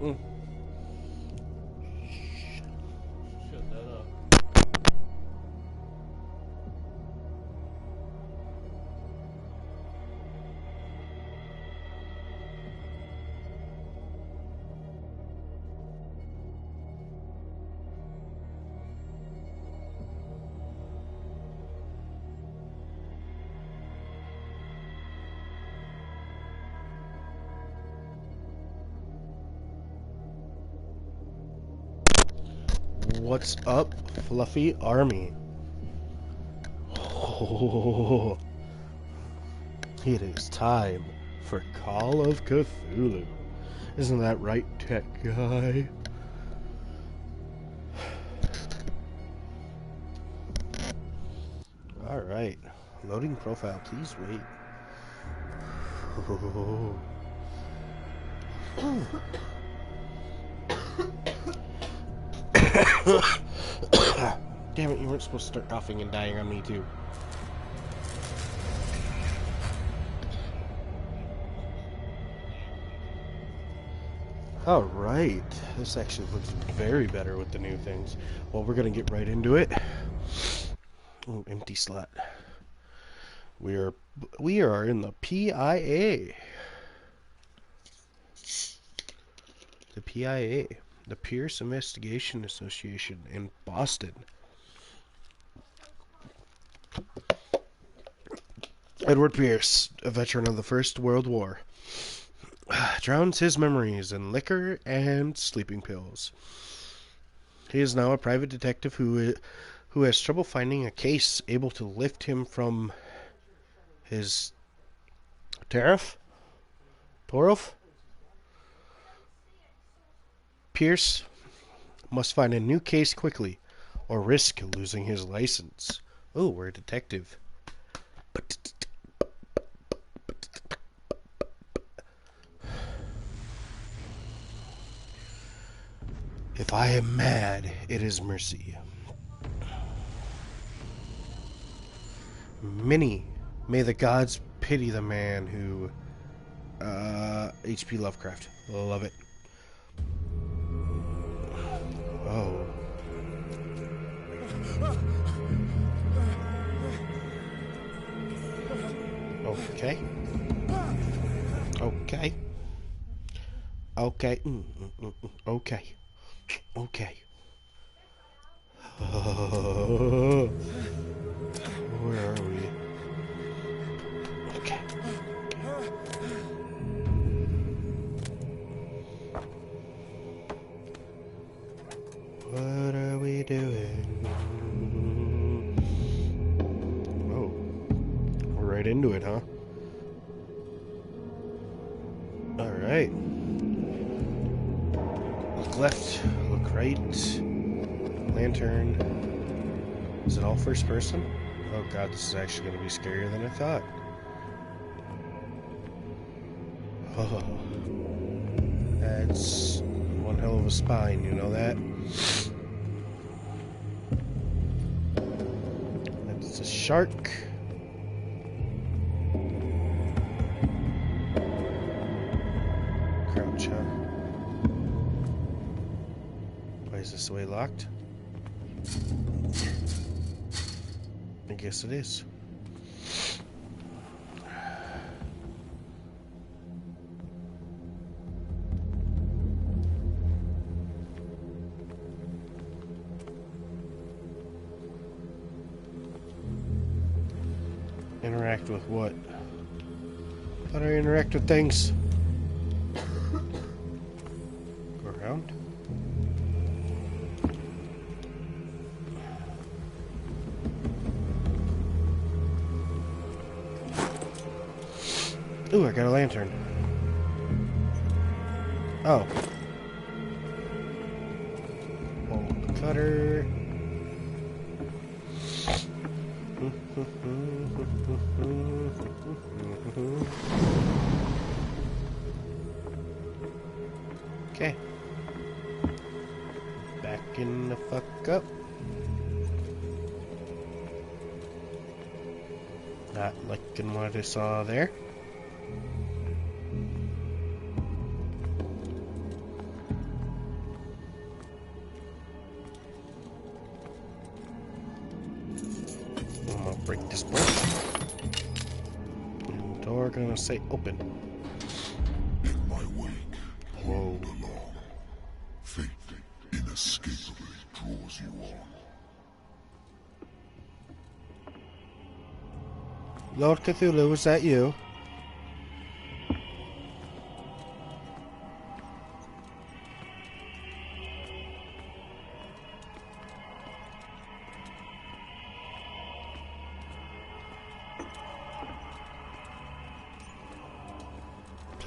Mm. Shut that up. What's up, Fluffy Army? Oh, it is time for Call of Cthulhu. Isn't that right, tech guy? Alright. Loading profile, please wait. Damn it, you weren't supposed to start coughing and dying on me too. Alright, this actually looks very better with the new things. Well, we're gonna get right into it. Oh, empty slot. We are in the PIA. The PIA, the Pierce Investigation Association in Boston. Edward Pierce, a veteran of the First World War, drowns his memories in liquor and sleeping pills. He is now a private detective who has trouble finding a case able to lift him from his tariff? Pierce must find a new case quickly or risk losing his license. Oh, we're a detective. If I am mad, it is mercy. May the gods pity the man who... H.P. Lovecraft. Love it. Oh. Okay. Okay. Okay. Okay. Okay. Where are we? Okay. What are we doing? Oh. We're right into it, huh? Alright. Look left, look right. Lantern. Is it all first person? Oh god, this is actually going to be scarier than I thought. Oh. That's one hell of a spine, you know that? That's a shark. Crouch, huh? Why is this way locked? I guess it is. Interact with what? How do I interact with things? Go around? Ooh, I got a lantern. Oh. Bolt cutter. Okay. Backing the fuck up. Not liking what I saw there. this bush. And door gonna say open. In my wake, hold along. Fate inescapably draws you on. Lord Cthulhu, is that you?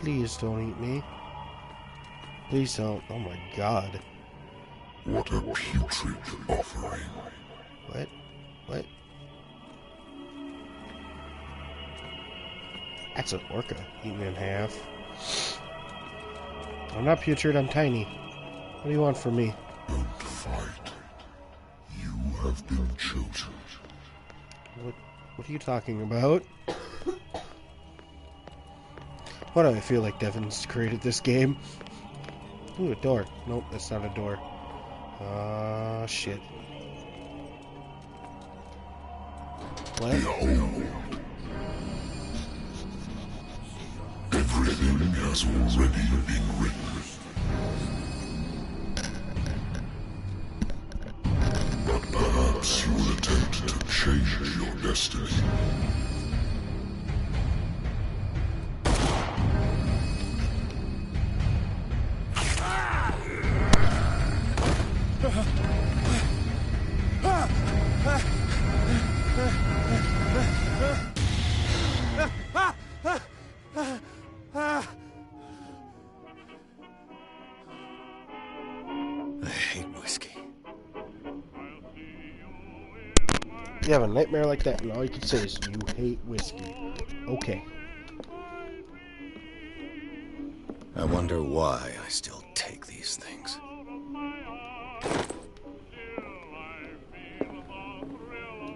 Please don't eat me. Please don't. Oh my god. What a putrid offering. What? What? That's an orca eaten in half. I'm not putrid, I'm tiny. What do you want from me? Don't fight. You have been chosen. What are you talking about? Why do I feel like Devin's created this game? Ooh, a door. Nope, that's not a door. Shit. What? Behold. Everything has already been written. But perhaps you will attempt to change your destiny. I hate whiskey. You have a nightmare like that, and all you can say is you hate whiskey. Okay. I wonder why I still take these things.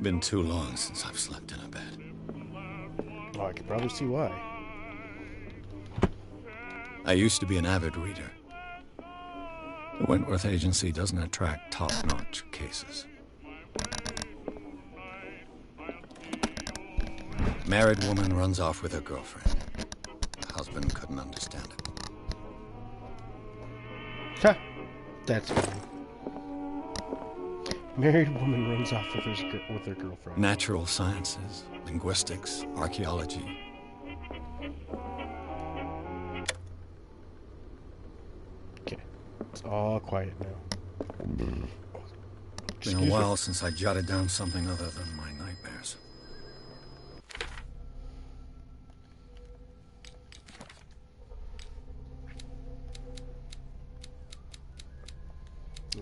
Been too long since I've slept in a bed. Oh, I can probably see why. I used to be an avid reader. The Wentworth Agency doesn't attract top-notch cases. Married woman runs off with her girlfriend. Husband couldn't understand it. Ha! That's funny. Married woman runs off with her girlfriend. Natural sciences, linguistics, archaeology. Okay. It's all quiet now. Been a while since I jotted down something other than my nightmares.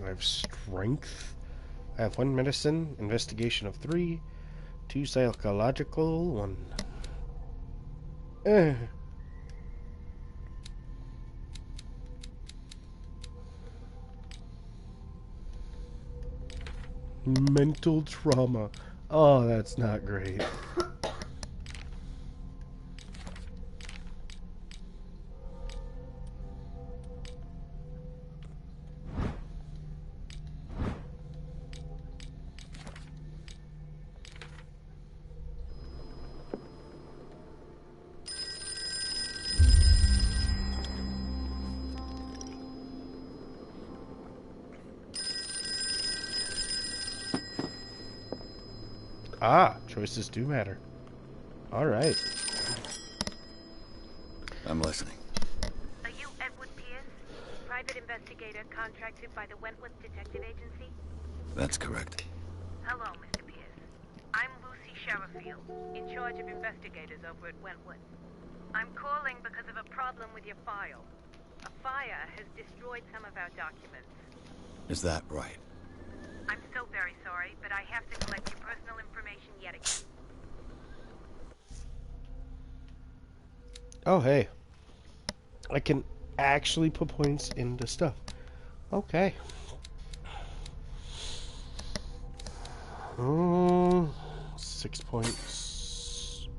I have strength. I have 1 medicine, investigation of 3, 2 psychological, 1. Mental trauma. Oh, that's not great. Ah, choices do matter. All right. I'm listening. Are you Edward Pierce, private investigator contracted by the Wentworth Detective Agency? That's correct. Hello, Mr. Pierce. I'm Lucy Sherifield, in charge of investigators over at Wentworth. I'm calling because of a problem with your file. A fire has destroyed some of our documents. Is that right? I'm so very sorry, but I have to collect your personal information yet again. Oh, hey. I can actually put points into stuff. Okay. 6 points.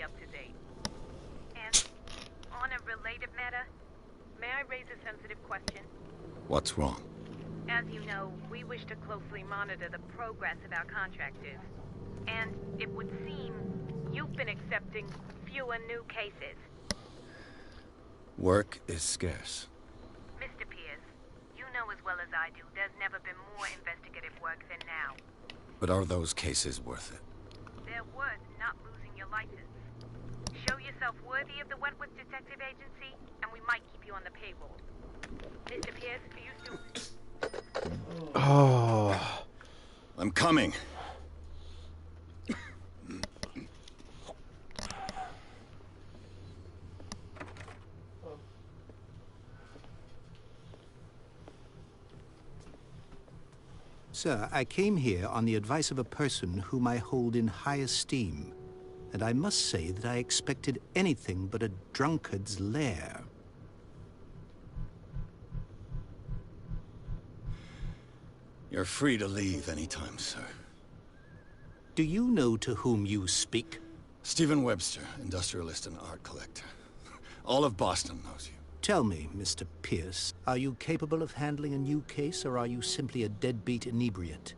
up to date. And on a related matter, may I raise a sensitive question? What's wrong? As you know, we wish to closely monitor the progress of our contractors. And it would seem you've been accepting fewer new cases. Work is scarce. Mr. Pierce, you know as well as I do, there's never been more investigative work than now. But are those cases worth it? They're worth not losing your license. Show yourself worthy of the Wentworth Detective Agency, and we might keep you on the payroll. Mr. Pierce, are you still... Oh. I'm coming. Sir, I came here on the advice of a person whom I hold in high esteem, and I must say that I expected anything but a drunkard's lair. You're free to leave anytime, sir. Do you know to whom you speak? Stephen Webster, industrialist and art collector. All of Boston knows you. Tell me, Mr. Pierce, are you capable of handling a new case, or are you simply a deadbeat inebriate?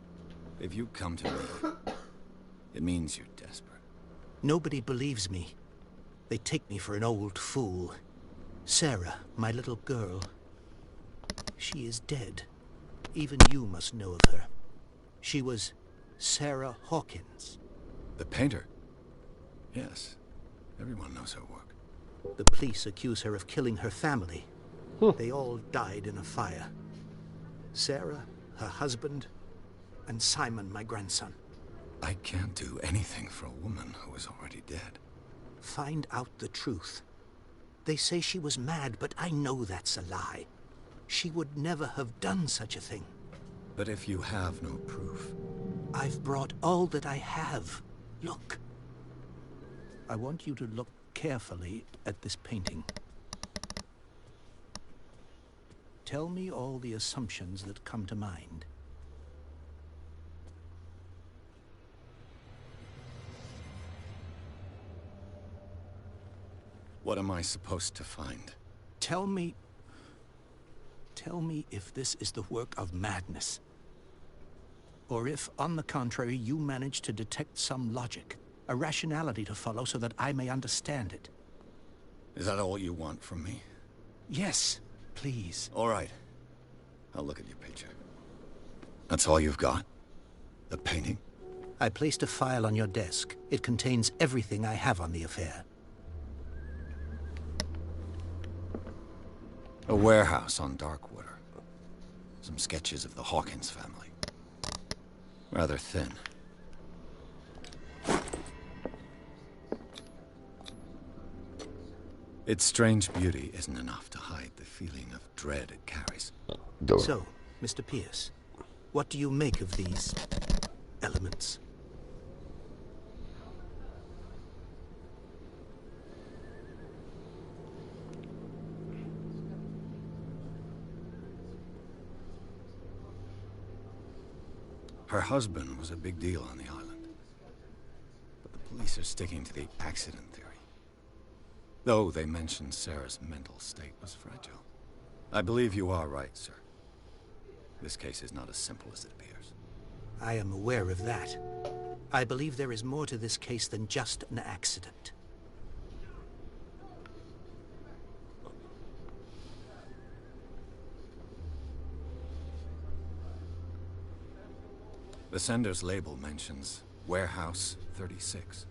If you come to me, it means you're desperate. Nobody believes me. They take me for an old fool. Sarah, my little girl, she is dead. Even you must know of her. She was Sarah Hawkins. The painter? Yes. Everyone knows her work. The police accuse her of killing her family. They all died in a fire. Sarah, her husband, and Simon, my grandson. I can't do anything for a woman who is already dead. Find out the truth. They say she was mad, but I know that's a lie. She would never have done such a thing. But if you have no proof... I've brought all that I have. Look. I want you to look carefully at this painting. Tell me all the assumptions that come to mind. What am I supposed to find? Tell me if this is the work of madness. Or if, on the contrary, you manage to detect some logic, a rationality to follow so that I may understand it. Is that all you want from me? Yes, please. All right. I'll look at your picture. That's all you've got? The painting? I placed a file on your desk. It contains everything I have on the affair. A warehouse on Darkwater. Some sketches of the Hawkins family. Rather thin. Its strange beauty isn't enough to hide the feeling of dread it carries. So, Mr. Pierce, what do you make of these elements? Her husband was a big deal on the island. But the police are sticking to the accident theory. Though they mentioned Sarah's mental state was fragile. I believe you are right, sir. This case is not as simple as it appears. I am aware of that. I believe there is more to this case than just an accident. The sender's label mentions Warehouse 36.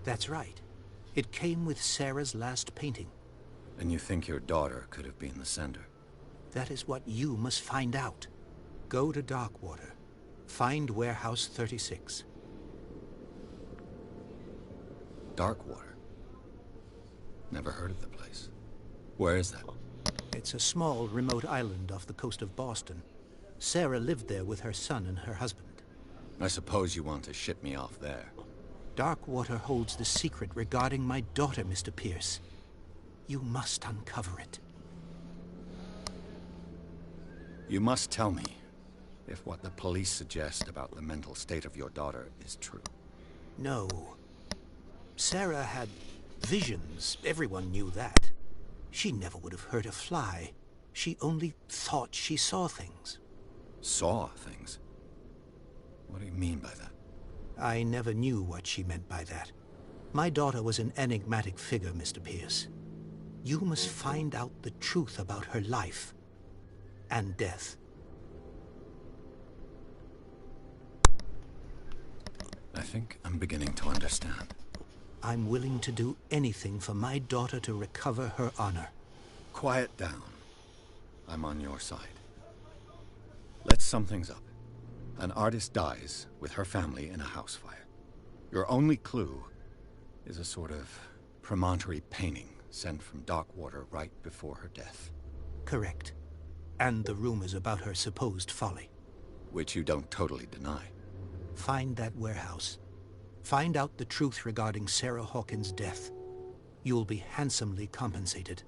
That's right. It came with Sarah's last painting. And you think your daughter could have been the sender? That is what you must find out. Go to Darkwater. Find Warehouse 36. Darkwater? Never heard of the place. Where is that? It's a small, remote island off the coast of Boston. Sarah lived there with her son and her husband. I suppose you want to ship me off there. Darkwater holds the secret regarding my daughter, Mr. Pierce. You must uncover it. You must tell me if what the police suggest about the mental state of your daughter is true. No. Sarah had visions. Everyone knew that. She never would have hurt a fly. She only thought she saw things. Saw things? What do you mean by that? I never knew what she meant by that. My daughter was an enigmatic figure, Mr. Pierce. You must find out the truth about her life and death. I think I'm beginning to understand. I'm willing to do anything for my daughter to recover her honor. Quiet down. I'm on your side. Let's sum things up. An artist dies with her family in a house fire. Your only clue is a sort of promontory painting sent from Darkwater right before her death. Correct. And the rumors about her supposed folly. Which you don't totally deny. Find that warehouse. Find out the truth regarding Sarah Hawkins' death. You'll be handsomely compensated.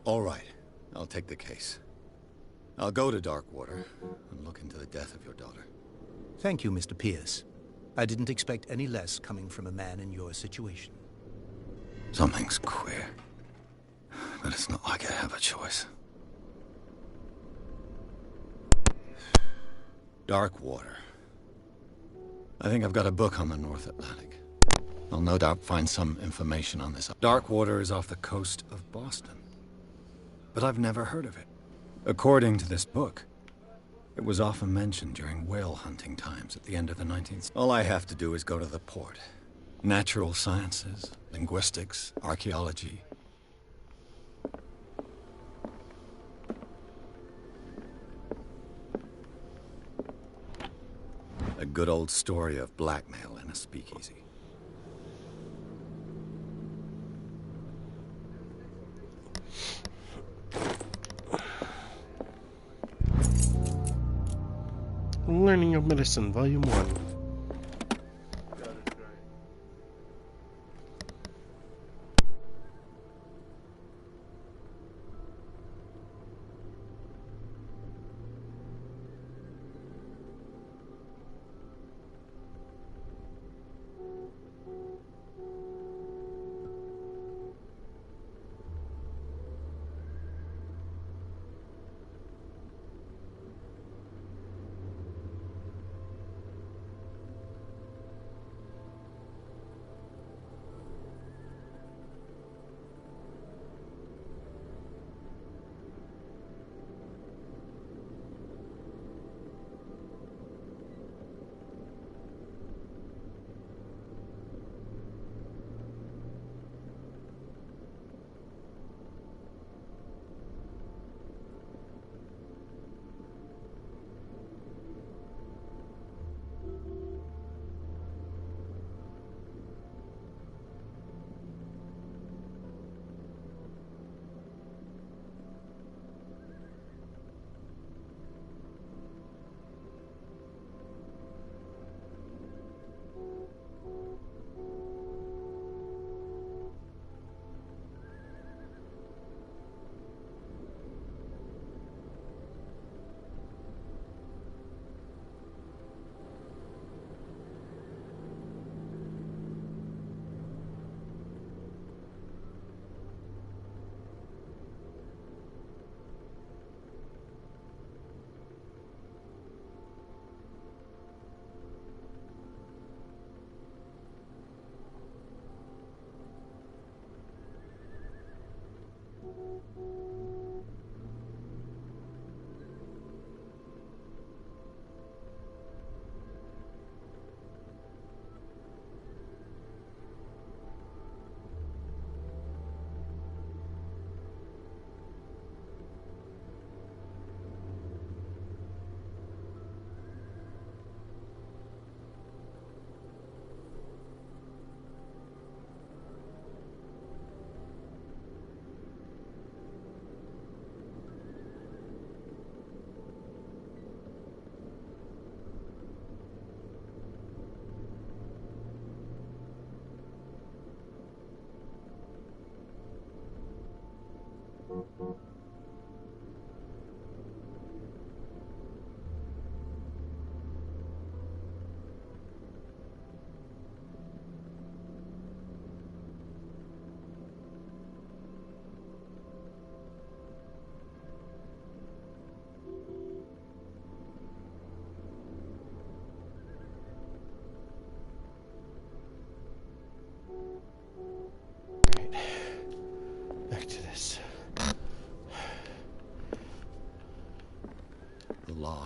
All right. I'll take the case. I'll go to Darkwater and look into the death of your daughter. Thank you, Mr. Pierce. I didn't expect any less coming from a man in your situation. Something's queer. But it's not like I have a choice. Darkwater. I think I've got a book on the North Atlantic. I'll no doubt find some information on this. Darkwater is off the coast of Boston. But I've never heard of it. According to this book, it was often mentioned during whale hunting times at the end of the 19th. All I have to do is go to the port. Natural sciences, linguistics, archaeology. A good old story of blackmail in a speakeasy. Learning of Medicine, Volume 1.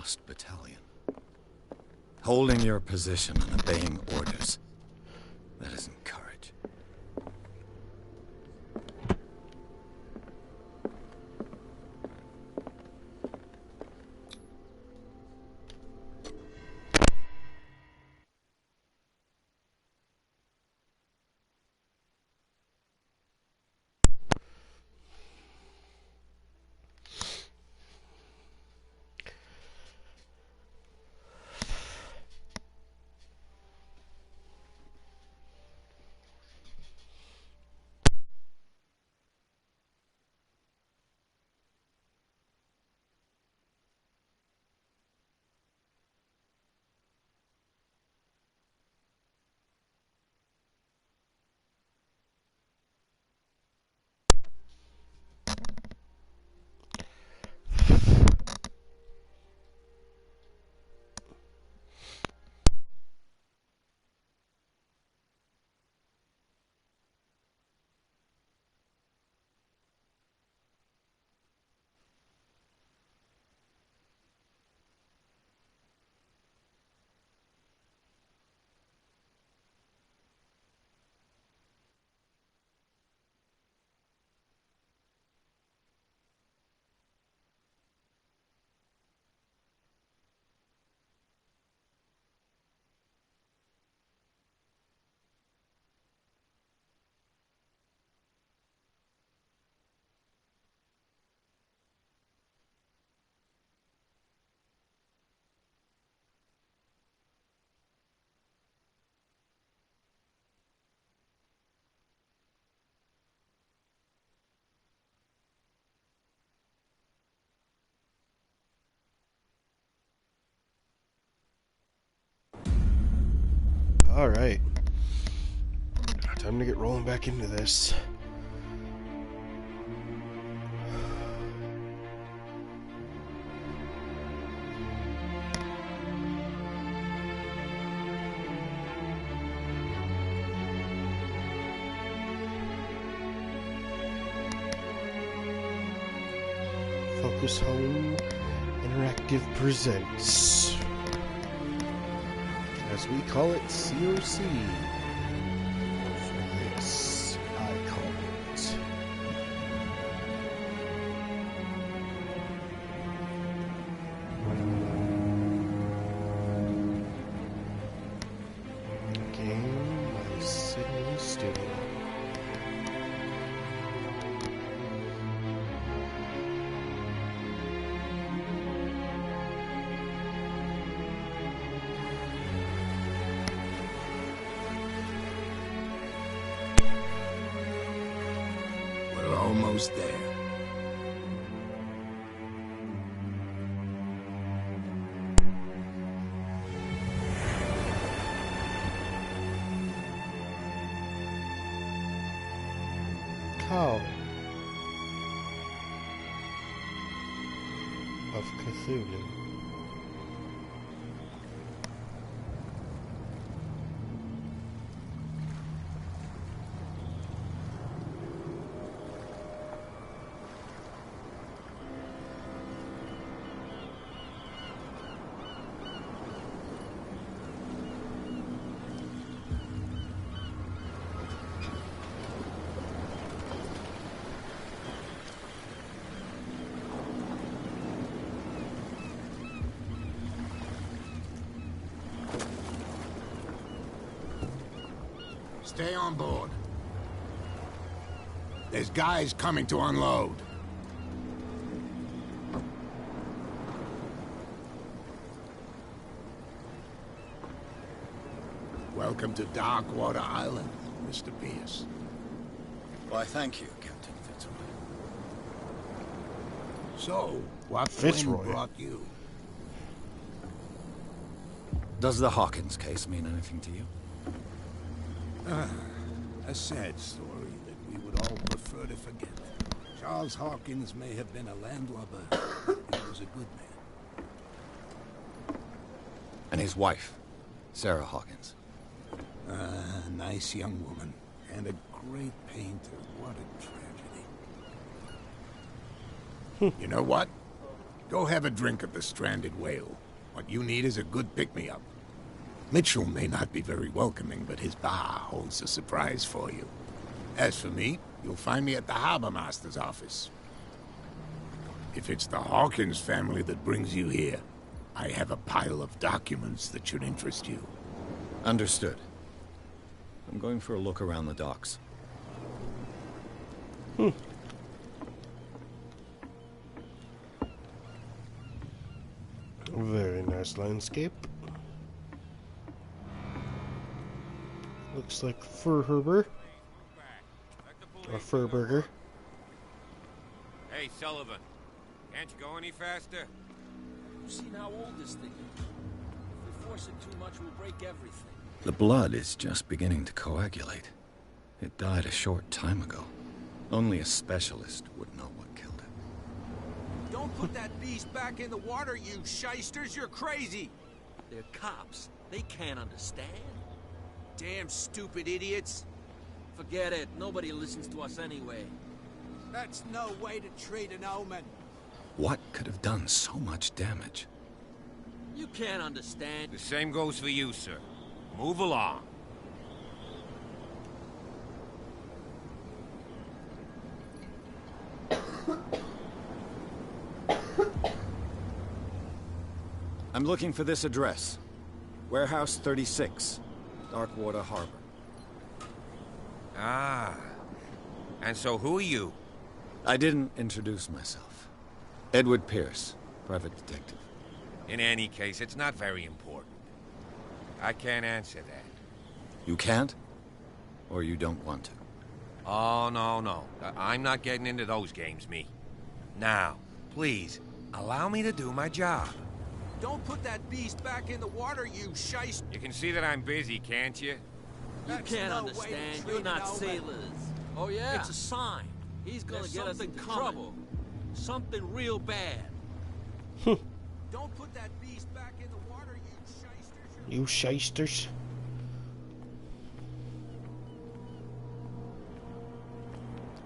lost battalion. Holding your position and obeying orders. That isn't courage. Alright. Time to get rolling back into this. Focus Home Interactive presents, as we call it, COC. For this, I call it Game by Sydney Studio. Almost there. Call of Cthulhu. Stay on board. There's guys coming to unload. Welcome to Darkwater Island, Mr. Pierce. Why, thank you, Captain Fitzroy. So, what Fitzroy wind brought you? Does the Hawkins case mean anything to you? A sad story that we would all prefer to forget. Charles Hawkins may have been a landlubber, but he was a good man. And his wife, Sarah Hawkins. A nice young woman, and a great painter. What a tragedy. You know what? Go have a drink at the Stranded Whale. What you need is a good pick-me-up. Mitchell may not be very welcoming, but his bar holds a surprise for you. As for me, you'll find me at the Harbor Master's office. If it's the Hawkins family that brings you here, I have a pile of documents that should interest you. Understood. I'm going for a look around the docks. Very nice landscape. Looks like Furherber. Or Furburger. Hey, Sullivan. Can't you go any faster? You've seen how old this thing is. If we force it too much, we'll break everything. The blood is just beginning to coagulate. It died a short time ago. Only a specialist would know what killed it. Don't put that beast back in the water, you shysters! You're crazy! They're cops. They can't understand. Damn stupid idiots. Forget it. Nobody listens to us anyway. That's no way to treat an omen. What could have done so much damage? You can't understand. The same goes for you, sir. Move along. I'm looking for this address. Warehouse 36, Darkwater Harbor. Ah. And so who are you? I didn't introduce myself. Edward Pierce, private detective. In any case, it's not very important. I can't answer that. You can't? Or you don't want to? Oh, no. I'm not getting into those games, me. Now, please, allow me to do my job. Don't put that beast back in the water, you shyst... You can see that I'm busy, can't you? You can't understand. You're not sailors. Oh, yeah? It's a sign. He's gonna get us into trouble. Something real bad. Don't put that beast back in the water, you shysters. You shysters.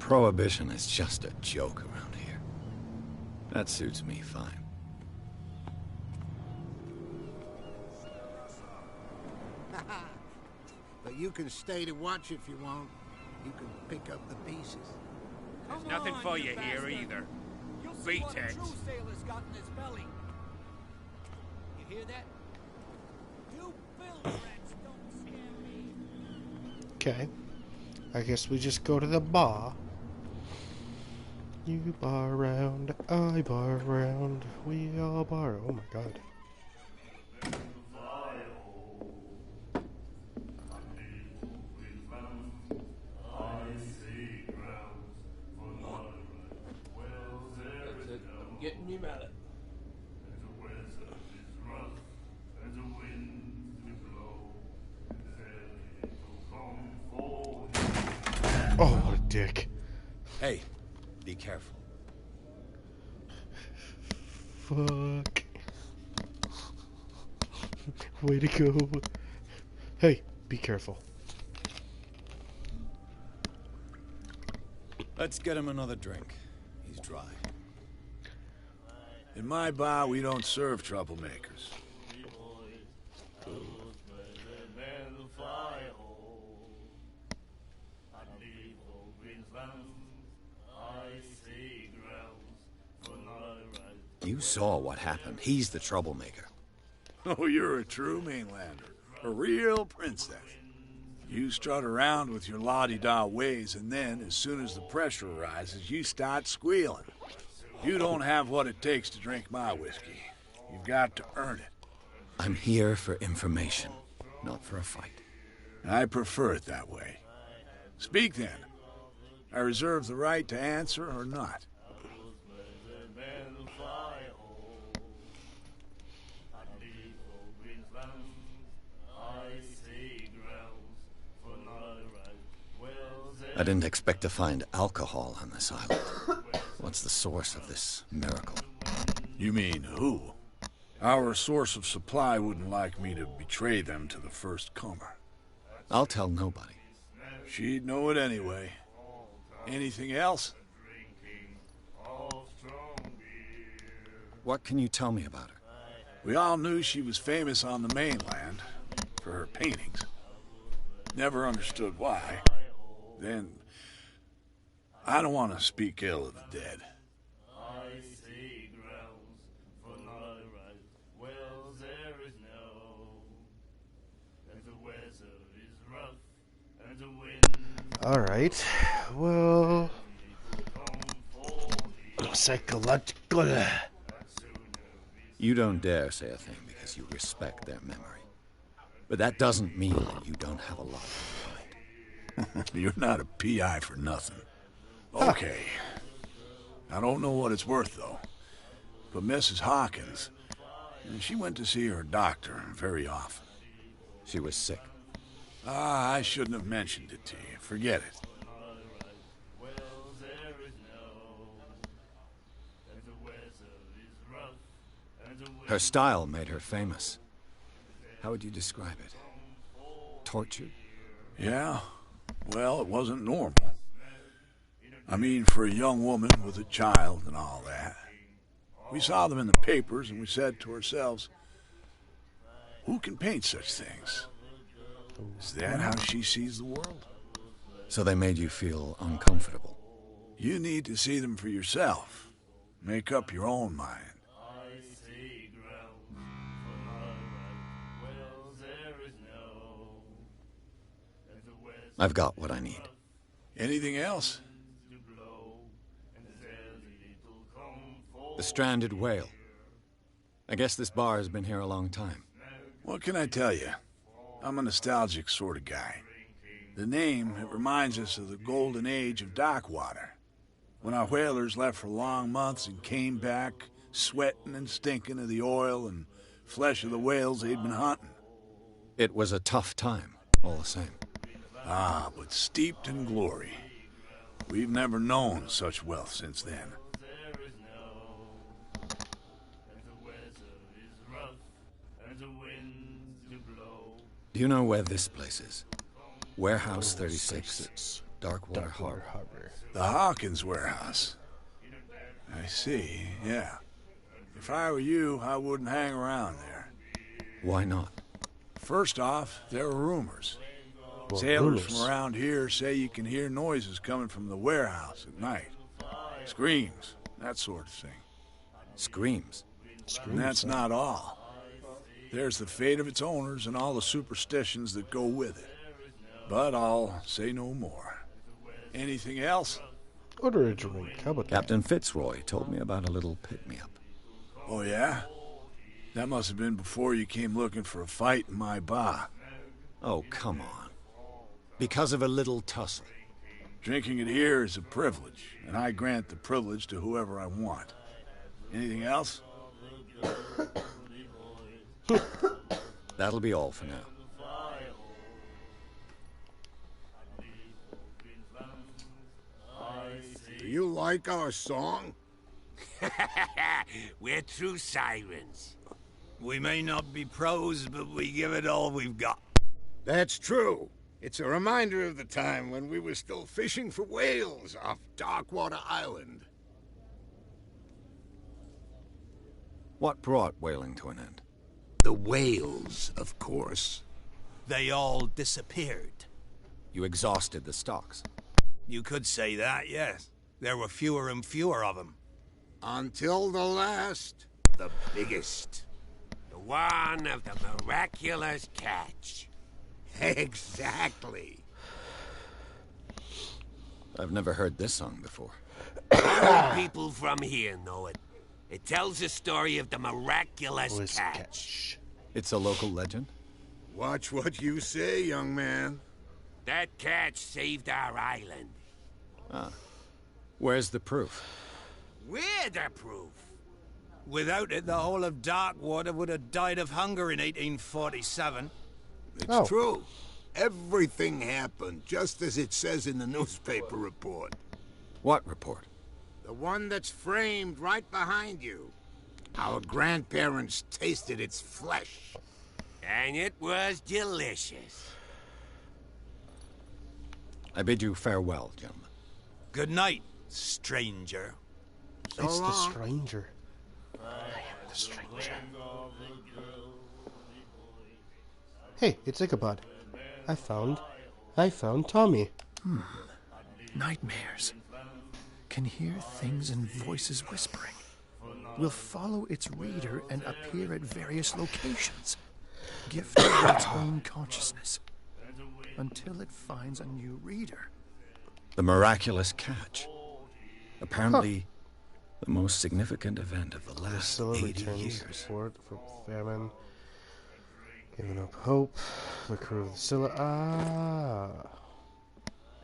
Prohibition is just a joke around here. That suits me fine. But you can stay to watch if you want. You can pick up the pieces. There's nothing for you here either. Beat-ex. Sailor's got in his belly. You hear that? You bill rats don't scare me. Okay. I guess we just go to the bar. You bar round, I bar round, we all bar. Oh my god. Getting me mallet. Oh, what a dick. Hey, be careful. Fuck. Way to go. Hey, be careful. Let's get him another drink. He's dry. In my bar, we don't serve troublemakers. You saw what happened. He's the troublemaker. Oh, you're a true mainlander. A real princess. You strut around with your la-di-da ways, and then, as soon as the pressure rises, you start squealing. You don't have what it takes to drink my whiskey. You've got to earn it. I'm here for information, not for a fight. I prefer it that way. Speak then. I reserve the right to answer or not. I didn't expect to find alcohol on this island. What's the source of this miracle? You mean who? Our source of supply wouldn't like me to betray them to the first comer. I'll tell nobody. She'd know it anyway. Anything else? What can you tell me about her? We all knew she was famous on the mainland for her paintings. Never understood why. Then, I don't want to speak ill of the dead. Alright, well... Psychological... You don't dare say a thing because you respect their memory. But that doesn't mean that you don't have a lot on your mind. You're not a PI for nothing. Okay. I don't know what it's worth, though. But Mrs. Hawkins, she went to see her doctor very often. She was sick. I shouldn't have mentioned it to you. Forget it. Her style made her famous. How would you describe it? Tortured? Yeah. Well, it wasn't normal. I mean, for a young woman with a child and all that. We saw them in the papers and we said to ourselves, who can paint such things? Is that how she sees the world? So they made you feel uncomfortable? You need to see them for yourself. Make up your own mind. I've got what I need. Anything else? The stranded whale. I guess this bar has been here a long time. What can I tell you? I'm a nostalgic sort of guy. The name, it reminds us of the golden age of dockwater. When our whalers left for long months and came back, sweating and stinking of the oil and flesh of the whales they'd been hunting. It was a tough time, all the same. Ah, but steeped in glory. We've never known such wealth since then. Do you know where this place is? Warehouse 36, Darkwater Harbor. The Hawkins warehouse. I see, yeah. If I were you, I wouldn't hang around there. Why not? First off, there are rumors. Sailors from around here say you can hear noises coming from the warehouse at night. Screams, that sort of thing. Screams? And that's not all. There's the fate of its owners and all the superstitions that go with it. But I'll say no more. Anything else? Order a drink. How about that? Captain Fitzroy told me about a little pick-me-up. Oh, yeah? That must have been before you came looking for a fight in my bar. Oh, come on. Because of a little tussle. Drinking it here is a privilege, and I grant the privilege to whoever I want. Anything else? That'll be all for now. Do you like our song? We're true sirens. We may not be pros, but we give it all we've got. That's true. It's a reminder of the time when we were still fishing for whales off Darkwater Island. What brought whaling to an end? The whales, of course. They all disappeared. You exhausted the stocks. You could say that, yes. There were fewer and fewer of them. Until the last, the biggest. The one of the miraculous catch. Exactly. I've never heard this song before. Only people from here know it. It tells the story of the miraculous catch. It's a local legend? Watch what you say, young man. That catch saved our island. Ah. Where's the proof? We're the proof. Without it, the whole of Darkwater would have died of hunger in 1847. It's true. Everything happened just as it says in the newspaper report. What report? The one that's framed right behind you. Our grandparents tasted its flesh. And it was delicious. I bid you farewell, gentlemen. Good night, stranger. So It's the long. stranger. I am the stranger. Hey, it's Ichabod. I found Tommy. Nightmares. Can hear things and voices whispering. Will follow its reader and appear at various locations. Gifted with its own consciousness. Until it finds a new reader. The miraculous catch. Apparently, the most significant event of the last 80 years. Support for famine. Giving up hope. The crew of the Scylla. Ah.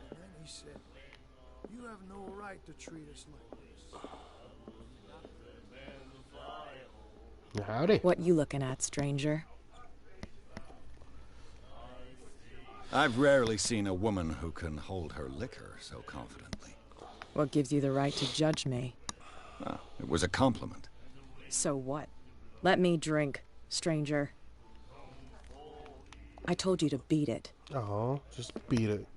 And then he said, "You have no right to treat us like this." Howdy. What you looking at, stranger? I've rarely seen a woman who can hold her liquor so confidently. What gives you the right to judge me? Well, it was a compliment. So what? Let me drink, stranger. I told you to beat it. Oh, just beat it.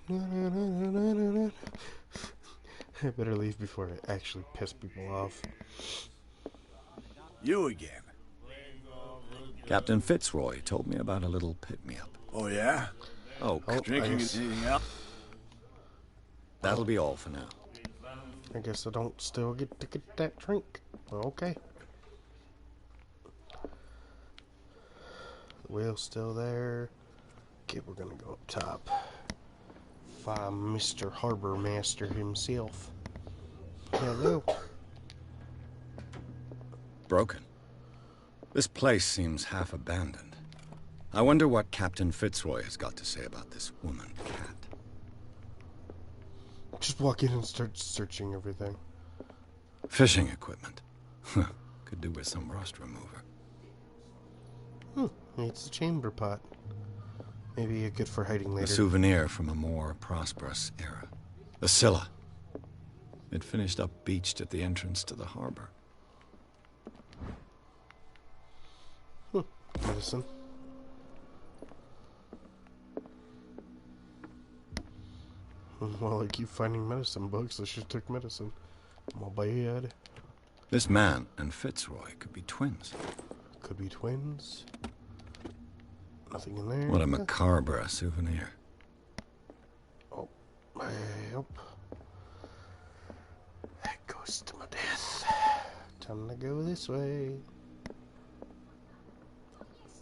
I better leave before I actually piss people off. You again. Captain Fitzroy told me about a little pick-me-up. Oh, yeah? Oh, Drinking anything else? That'll be all for now. I guess I don't still get to get that drink. Okay. The whale's still there. Okay, we're gonna go up top. Find Mr. Harbor Master himself. Hello. Broken. This place seems half abandoned. I wonder what Captain Fitzroy has got to say about this woman cat. Just walk in and start searching everything. Fishing equipment. Could do with some rust remover. It's a chamber pot. Maybe good for hiding later. A souvenir from a more prosperous era. The Scylla. It finished up beached at the entrance to the harbor. Medicine. Well, I keep finding medicine books. I should take medicine. My bad. This man and Fitzroy could be twins. Could be twins. Nothing in there. What a macabre souvenir. Oh, yep. That goes to my death. Time to go this way.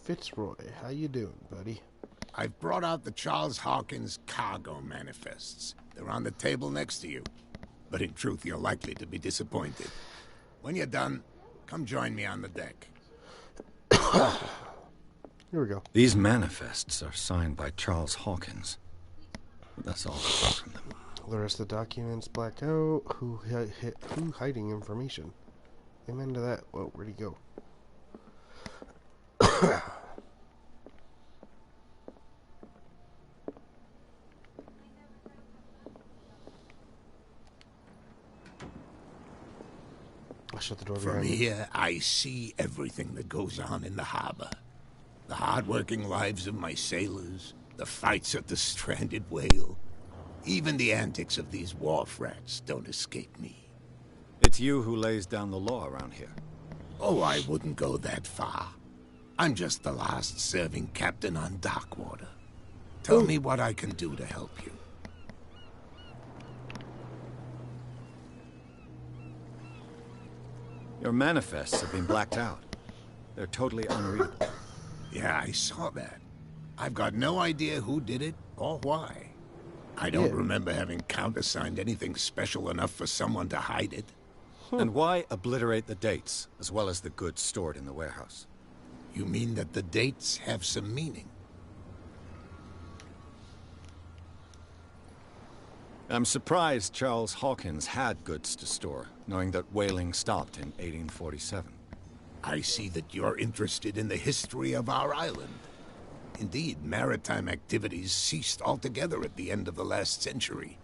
Fitzroy, how you doing, buddy? I've brought out the Charles Hawkins cargo manifests. They're on the table next to you. But in truth, you're likely to be disappointed. When you're done, come join me on the deck. Here we go. These manifests are signed by Charles Hawkins. But that's all I've got from them. The rest of the documents blacked out. Who hiding information? Amen to that. Whoa, where'd he go? I'll shut the door From behind me. here, I see everything that goes on in the harbor. The hard-working lives of my sailors, the fights at the stranded whale. Even the antics of these wharf rats don't escape me. It's you who lays down the law around here. Oh, I wouldn't go that far. I'm just the last serving captain on Darkwater. Tell me what I can do to help you. Your manifests have been blacked out. They're totally unreadable. Yeah, I saw that. I've got no idea who did it or why. I don't remember having countersigned anything special enough for someone to hide it. And why obliterate the dates, as well as the goods stored in the warehouse? You mean that the dates have some meaning? I'm surprised Charles Hawkins had goods to store, knowing that whaling stopped in 1847. I see that you're interested in the history of our island. Indeed, maritime activities ceased altogether at the end of the last century.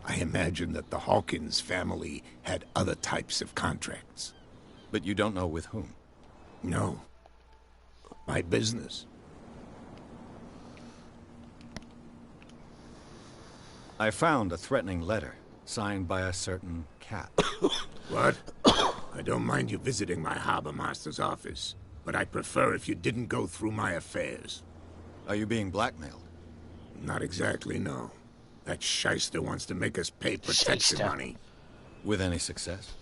I imagine that the Hawkins family had other types of contracts. But you don't know with whom? No. My business. I found a threatening letter, signed by a certain cat. What? I don't mind you visiting my harbor master's office, but I'd prefer if you didn't go through my affairs. Are you being blackmailed? Not exactly, no. That shyster wants to make us pay protection money. With any success?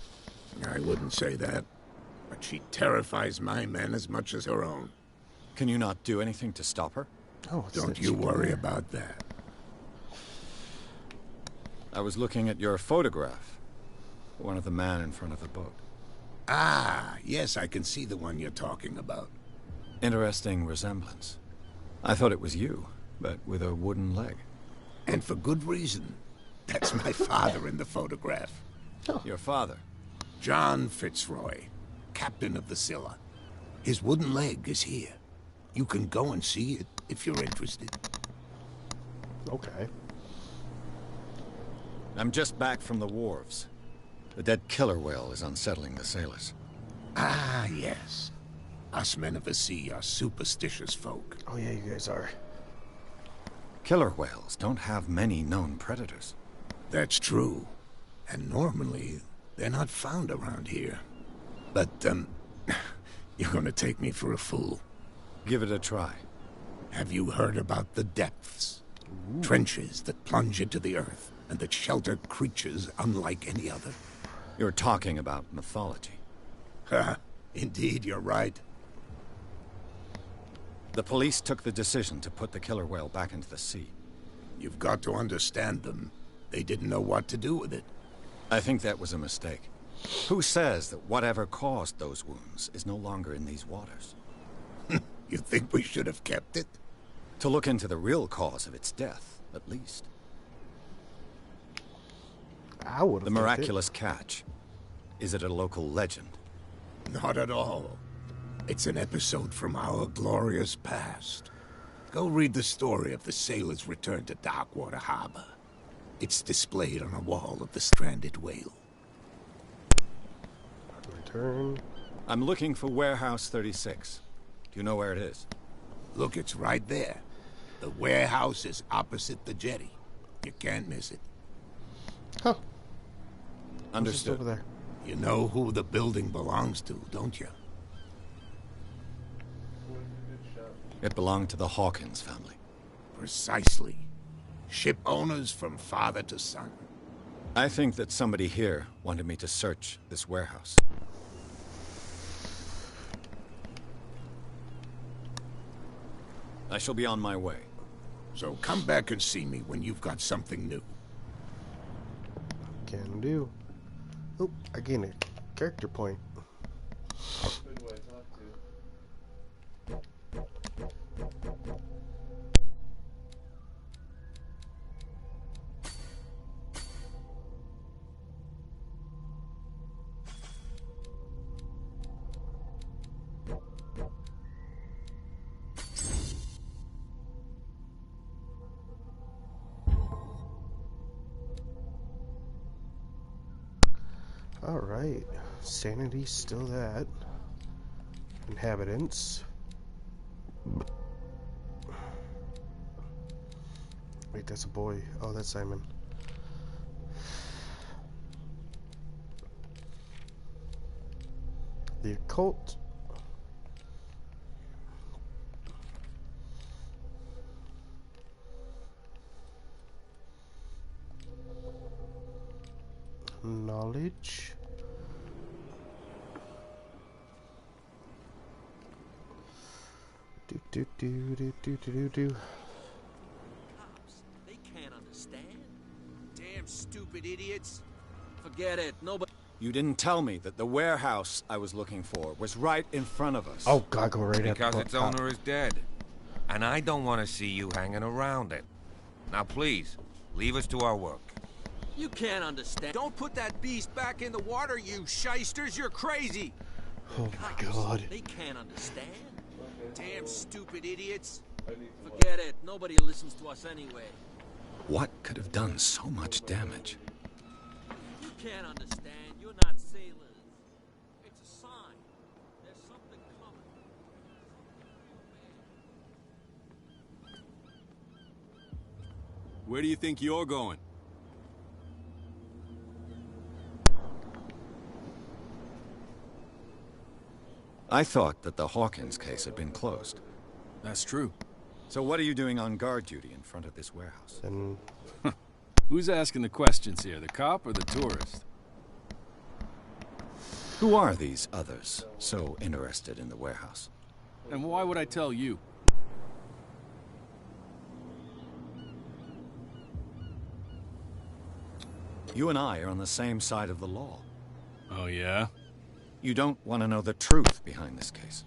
I wouldn't say that, but she terrifies my men as much as her own. Can you not do anything to stop her? Oh, don't you worry about that. I was looking at your photograph. One of the man in front of the boat. Ah, yes, I can see the one you're talking about. Interesting resemblance. I thought it was you, but with a wooden leg. And for good reason. That's my father in the photograph. Your father? John Fitzroy, captain of the Scylla. His wooden leg is here. You can go and see it if you're interested. Okay. I'm just back from the wharves. The dead killer whale is unsettling the sailors. Ah, yes. Us men of the sea are superstitious folk. Oh yeah, you guys are. Killer whales don't have many known predators. That's true. And normally, they're not found around here. But, you're gonna take me for a fool. Give it a try. Have you heard about the depths? Ooh. Trenches that plunge into the earth and that shelter creatures unlike any other. You're talking about mythology. Ha! Indeed, you're right. The police took the decision to put the killer whale back into the sea. You've got to understand them. They didn't know what to do with it. I think that was a mistake. Who says that whatever caused those wounds is no longer in these waters? You think we should have kept it? To look into the real cause of its death, at least. I would have. The miraculous catch. Is it a local legend? Not at all. It's an episode from our glorious past. Go read the story of the sailor's return to Darkwater Harbor. It's displayed on a wall of the stranded whale. Return. I'm looking for Warehouse 36. Do you know where it is? Look, it's right there. The warehouse is opposite the jetty. You can't miss it. Huh. Understood. Over there. You know who the building belongs to, don't you? It belonged to the Hawkins family. Precisely. Ship owners from father to son. I think that somebody here wanted me to search this warehouse. I shall be on my way. So come back and see me when you've got something new. Can do. Oh, I gained a character point. Alright, sanity still that. Inhabitants. Wait, that's a boy. Oh, that's Simon. The occult. Knowledge. Do. Cops, they can't understand. Damn stupid idiots. Forget it. Nobody. You didn't tell me that the warehouse I was looking for was right in front of us. Oh, God, go right up. Because its owner is dead. And I don't want to see you hanging around it. Now, please, leave us to our work. You can't understand. Don't put that beast back in the water, you shysters. You're crazy. Oh, my God. They can't understand. Damn stupid idiots. Forget it. Nobody listens to us anyway. What could have done so much damage? You can't understand. You're not sailors. It's a sign. There's something coming. Where do you think you're going? I thought that the Hawkins case had been closed. That's true. So what are you doing on guard duty in front of this warehouse? And Who's asking the questions here, the cop or the tourist? Who are these others so interested in the warehouse? And why would I tell you? You and I are on the same side of the law. Oh, yeah? You don't want to know the truth behind this case.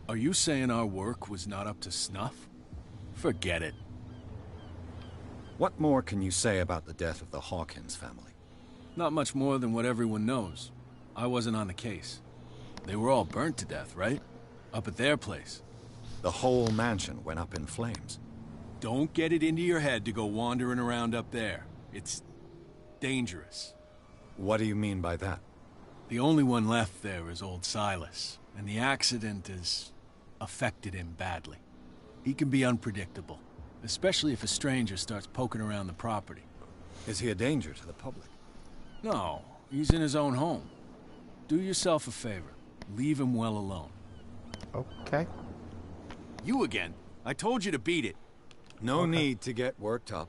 Are you saying our work was not up to snuff? Forget it. What more can you say about the death of the Hawkins family? Not much more than what everyone knows. I wasn't on the case. They were all burnt to death, right? Up at their place. The whole mansion went up in flames. Don't get it into your head to go wandering around up there. It's dangerous. What do you mean by that? The only one left there is old Silas, and the accident has affected him badly. He can be unpredictable, especially if a stranger starts poking around the property. Is he a danger to the public? No, he's in his own home. Do yourself a favor. Leave him well alone. okay. You again. I told you to beat it. No need to get worked up.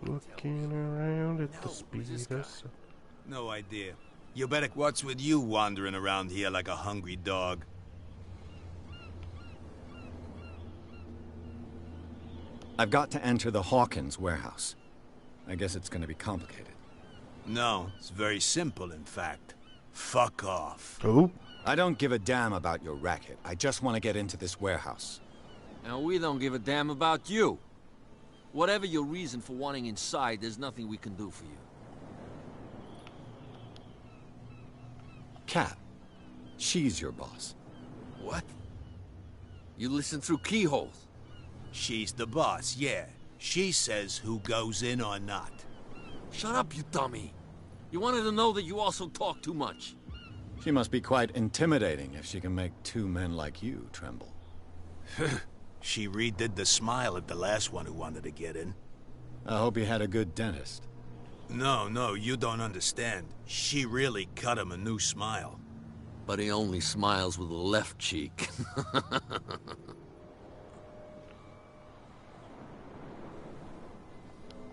Looking around at the speed of sound. No idea. You better... What's with you wandering around here like a hungry dog? I've got to enter the Hawkins warehouse. I guess it's going to be complicated. No, it's very simple, in fact. Fuck off. Oh? I don't give a damn about your racket. I just want to get into this warehouse. And we don't give a damn about you. Whatever your reason for wanting inside, there's nothing we can do for you. Cat. She's your boss. What? You listen through keyholes? She's the boss, yeah. She says who goes in or not. Shut up, you dummy. You wanted to know that you also talk too much. She must be quite intimidating if she can make two men like you tremble. She redid the smile at the last one who wanted to get in. I hope he had a good dentist. No, you don't understand. She really cut him a new smile. But he only smiles with the left cheek.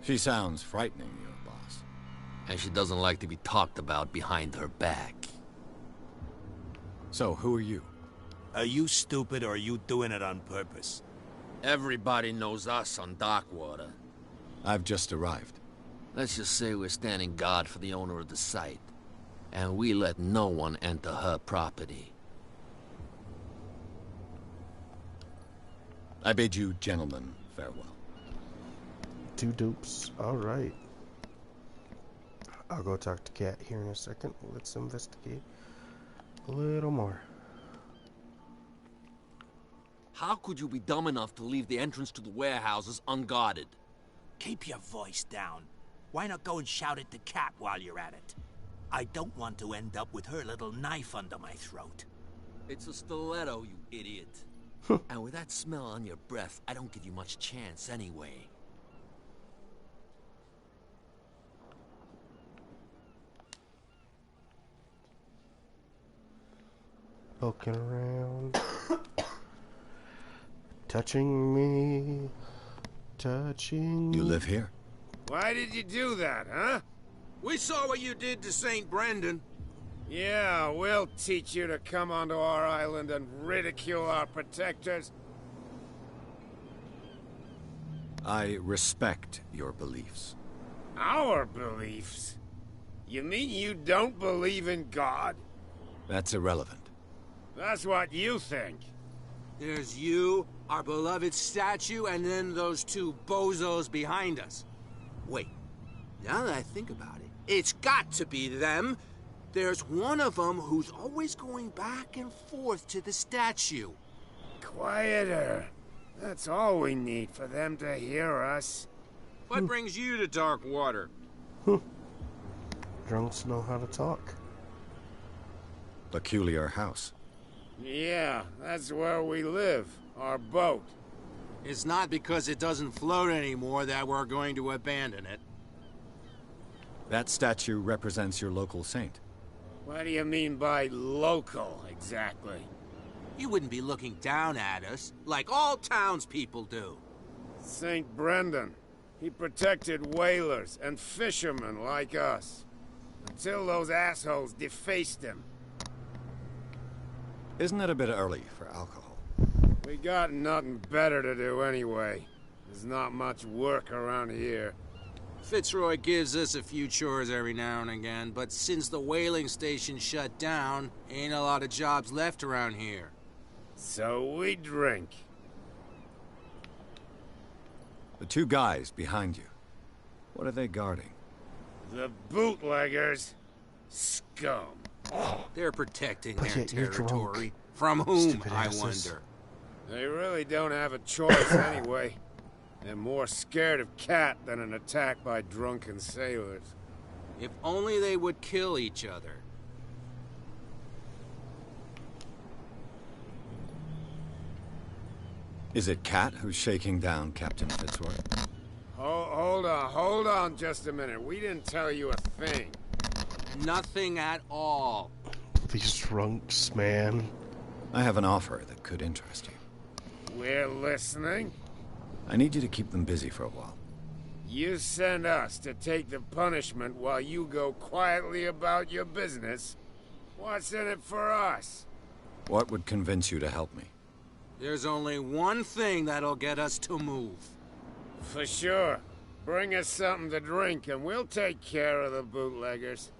She sounds frightening, your boss. And she doesn't like to be talked about behind her back. So, who are you? Are you stupid or are you doing it on purpose? Everybody knows us on Darkwater. I've just arrived. Let's just say we're standing guard for the owner of the site. And we let no one enter her property. I bid you gentlemen farewell. Two dupes. Alright. I'll go talk to Cat here in a second. Let's investigate a little more. How could you be dumb enough to leave the entrance to the warehouses unguarded? Keep your voice down. Why not go and shout at the cat while you're at it? I don't want to end up with her little knife under my throat. It's a stiletto, you idiot. And with that smell on your breath, I don't give you much chance anyway. Poking around. Touching me. Touching. You live here? Why did you do that, huh? We saw what you did to St. Brendan. Yeah, we'll teach you to come onto our island and ridicule our protectors. I respect your beliefs. Our beliefs? You mean you don't believe in God? That's irrelevant. That's what you think. There's you, our beloved statue, and then those two bozos behind us. Wait, now that I think about it, it's got to be them. There's one of them who's always going back and forth to the statue. Quieter. That's all we need for them to hear us. What brings you to Darkwater? Drunks know how to talk. peculiar house. Yeah, that's where we live. Our boat. It's not because it doesn't float anymore that we're going to abandon it. That statue represents your local saint. What do you mean by local, exactly? You wouldn't be looking down at us, like all townspeople do. St. Brendan. He protected whalers and fishermen like us. Until those assholes defaced him. Isn't it a bit early for alcohol? We got nothing better to do anyway. There's not much work around here. Fitzroy gives us a few chores every now and again, but since the whaling station shut down, ain't a lot of jobs left around here. So we drink. The two guys behind you, what are they guarding? The bootleggers. Scum. They're protecting But their yet you're territory. drunk. From whom, Stupid I asses. wonder? They really don't have a choice anyway. They're more scared of Cat than an attack by drunken sailors. If only they would kill each other. Is it Cat who's shaking down Captain Fitzroy? Hold on just a minute. We didn't tell you a thing. Nothing at all. These drunks, man. I have an offer that could interest you. We're listening. I need you to keep them busy for a while. You send us to take the punishment while you go quietly about your business. What's in it for us? What would convince you to help me? There's only one thing that'll get us to move. For sure. Bring us something to drink and we'll take care of the bootleggers.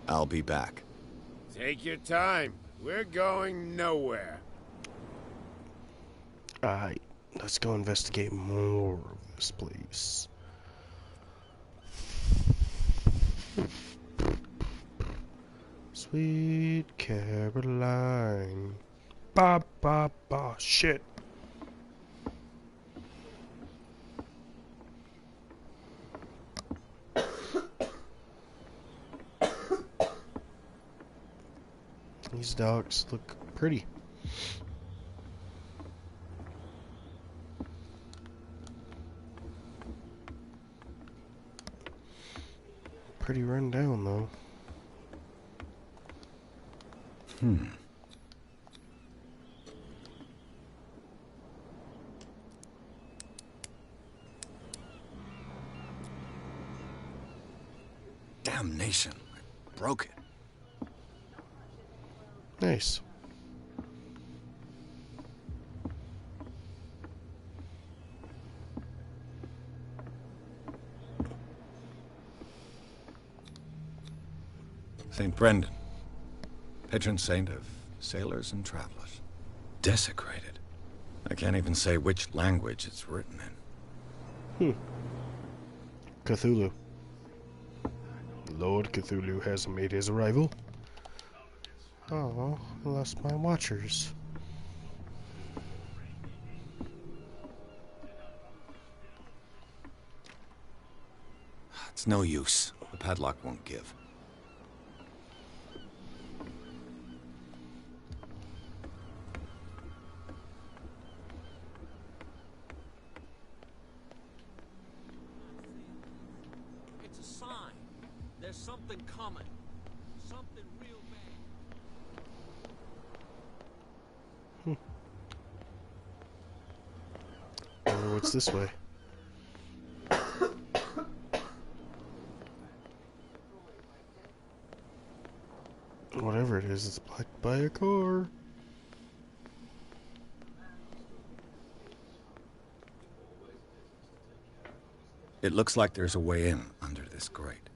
I'll be back. Take your time. We're going nowhere. Alright, let's go investigate more of this place. Sweet Caroline. Ba ba ba. Shit. These dogs look pretty. Pretty run down though. Damnation. I broke it. Nice. St. Brendan, patron saint of sailors and travelers. Desecrated. I can't even say which language it's written in. Cthulhu. Lord Cthulhu has made his arrival. Oh, I lost my watchers. It's no use. The padlock won't give. It's a sign. There's something coming. Something real bad. Wonder what's this way? Whatever it is, it's blocked by a car. It looks like there's a way in under this grate.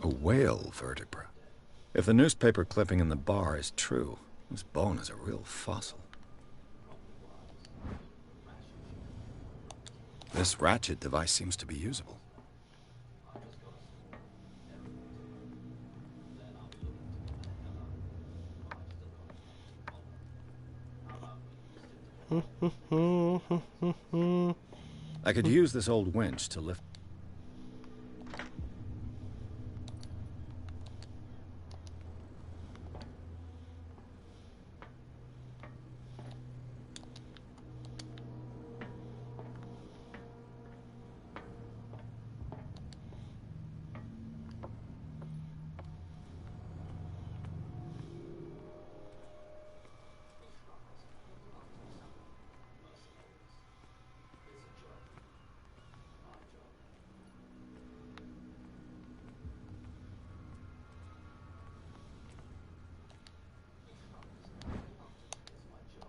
A whale vertebra. If the newspaper clipping in the bar is true, this bone is a real fossil. This ratchet device seems to be usable. I could use this old winch to lift.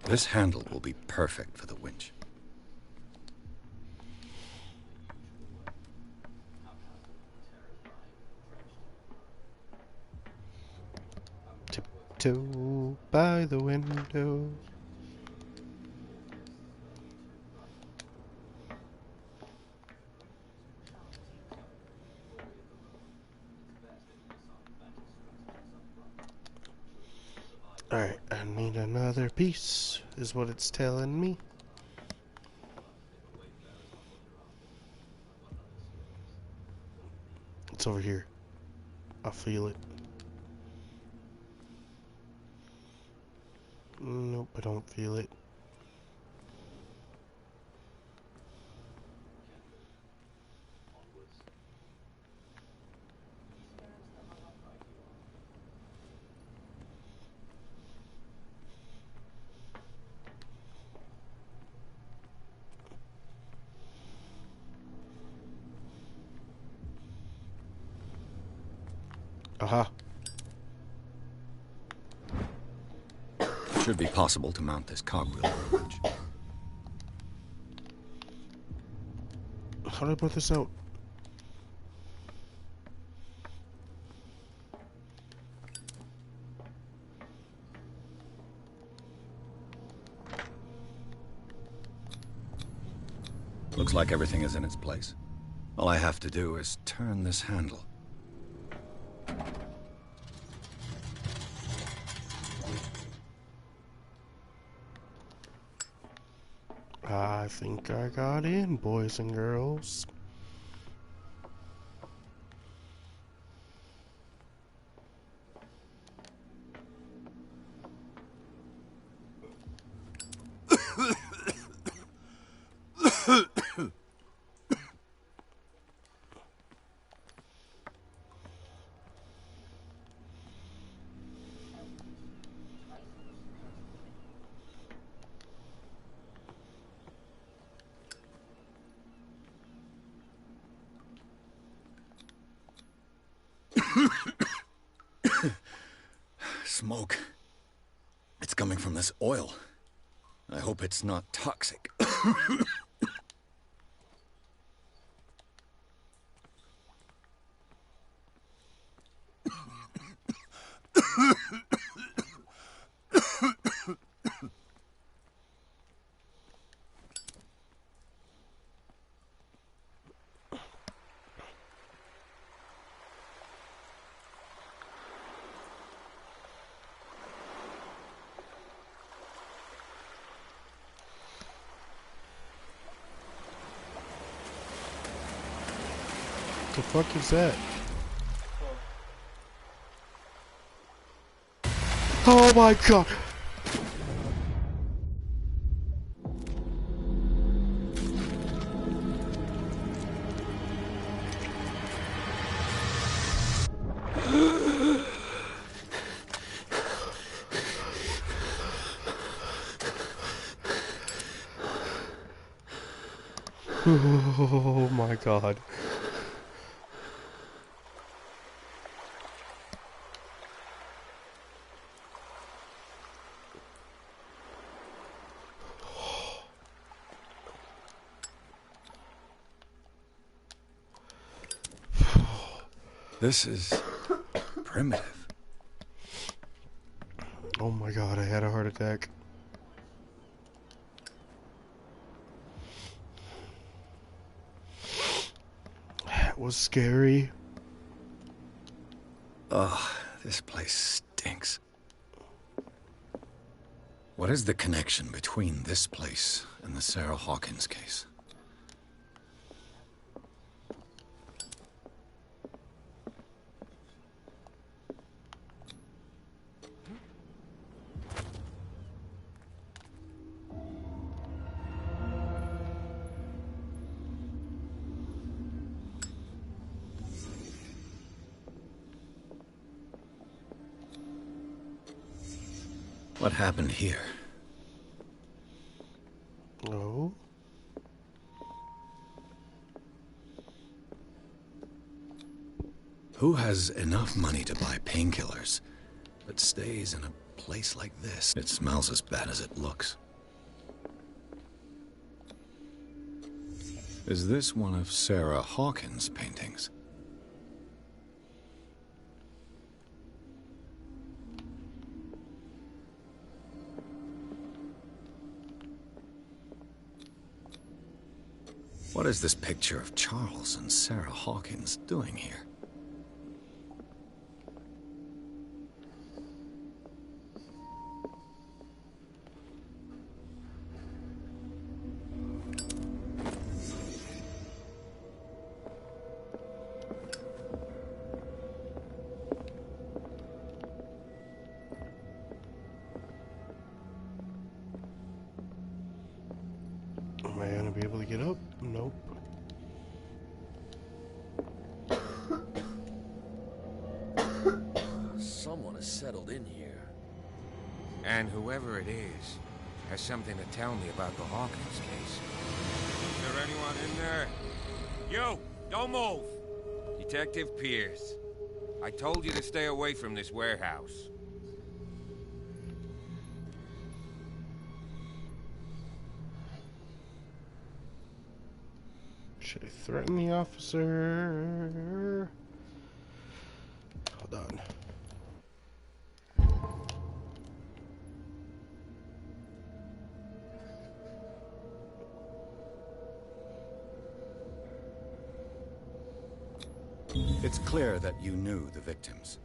This handle will be perfect for the winch. Tiptoe by the window. Alright, I need another piece, is what it's telling me. It's over here. I feel it. Nope, I don't feel it. Aha. Should be possible to mount this cogwheel on the winch. How do I put this out? Looks like everything is in its place. All I have to do is turn this handle. I think I got in, boys and girls. Smoke. It's coming from this oil. I hope it's not toxic. The fuck is that? Oh my god! Oh my god. This is primitive. Oh my god, I had a heart attack. That was scary. Ugh, this place stinks. What is the connection between this place and the Sarah Hawkins case? What happened here? Oh. Who has enough money to buy painkillers, but stays in a place like this? It smells as bad as it looks. Is this one of Sarah Hawkins' paintings? What is this picture of Charles and Sarah Hawkins doing here? Am I gonna be able to get up? Nope. Someone has settled in here. And whoever it is has something to tell me about the Hawkins case. Is there anyone in there? You! Don't move! Detective Pierce. I told you to stay away from this warehouse. Should I threaten the officer? Hold on. It's clear that you knew the victims.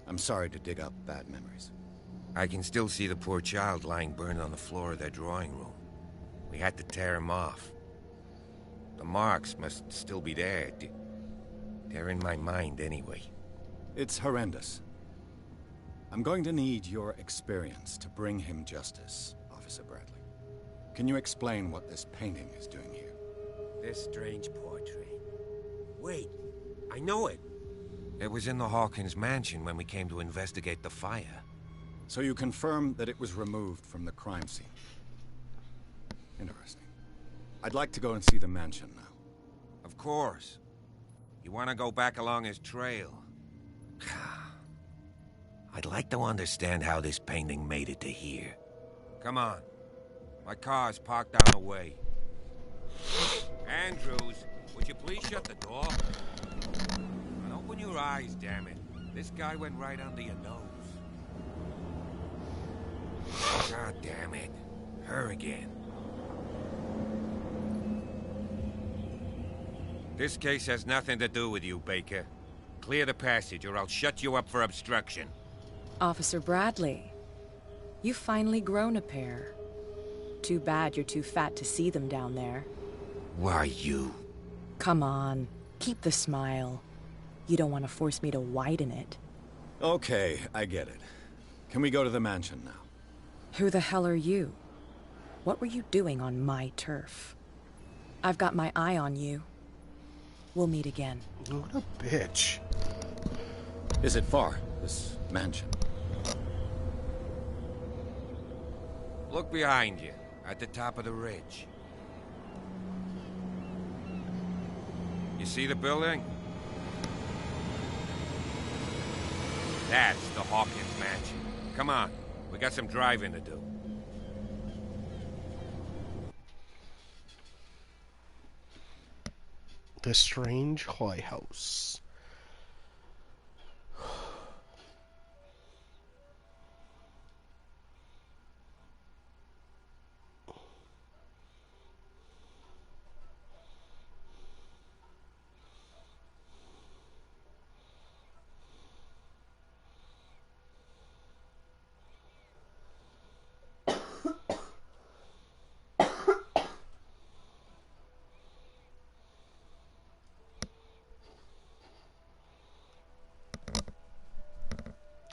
I'm sorry to dig up bad memories. I can still see the poor child lying burned on the floor of their drawing room. We had to tear him off. The marks must still be there. They're in my mind anyway. It's horrendous. I'm going to need your experience to bring him justice, Officer Bradley. Can you explain what this painting is doing here? This strange portrait. Wait, I know it. It was in the Hawkins mansion when we came to investigate the fire. So you confirm that it was removed from the crime scene? Interesting. I'd like to go and see the mansion now. Of course. You want to go back along his trail? I'd like to understand how this painting made it to here. Come on. My car's parked down the way. Andrews, would you please shut the door? And open your eyes, damn it. This guy went right under your nose. God damn it. Her again. This case has nothing to do with you, Baker. Clear the passage, or I'll shut you up for obstruction. Officer Bradley, you've finally grown a pair. Too bad you're too fat to see them down there. Why, you? Come on, keep the smile. You don't want to force me to widen it. Okay, I get it. Can we go to the mansion now? Who the hell are you? What were you doing on my turf? I've got my eye on you. We'll meet again. What a bitch. Is it far, this mansion? Look behind you, at the top of the ridge. You see the building? That's the Hawkins mansion. Come on, we got some driving to do. The Strange Hoy House.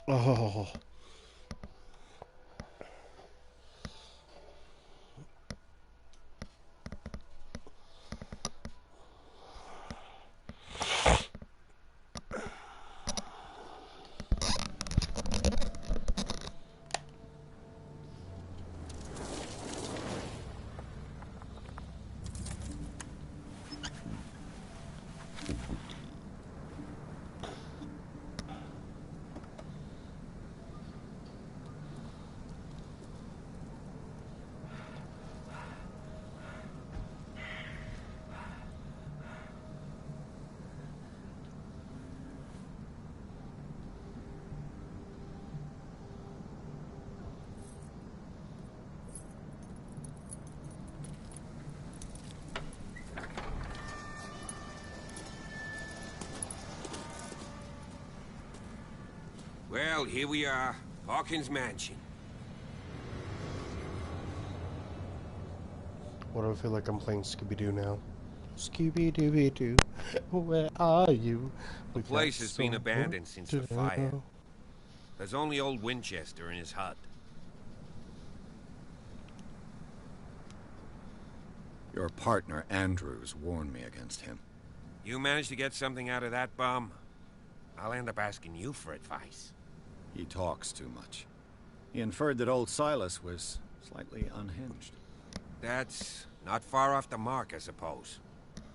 Oh. Well, here we are. Hawkins Mansion. What do I feel like I'm playing Scooby-Doo now? Scooby-Dooby-Doo, where are you? The place has been abandoned since the fire. There's only old Winchester in his hut. Your partner, Andrews, warned me against him. You managed to get something out of that bum? I'll end up asking you for advice. He talks too much. He inferred that old Silas was slightly unhinged. That's not far off the mark, I suppose.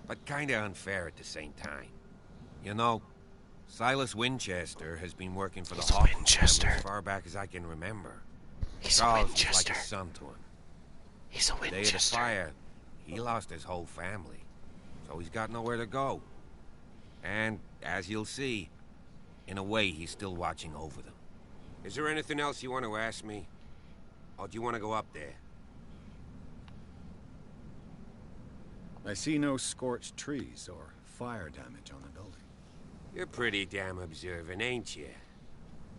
But kinda unfair at the same time. You know, Silas Winchester has been working for the Hawkins family as far back as I can remember. Charles was like a son to him. He's a Winchester. The day of the fire, he lost his whole family, so he's got nowhere to go. And, as you'll see, in a way, he's still watching over them. Is there anything else you want to ask me? Or do you want to go up there? I see no scorched trees or fire damage on the building. You're pretty damn observant, ain't you?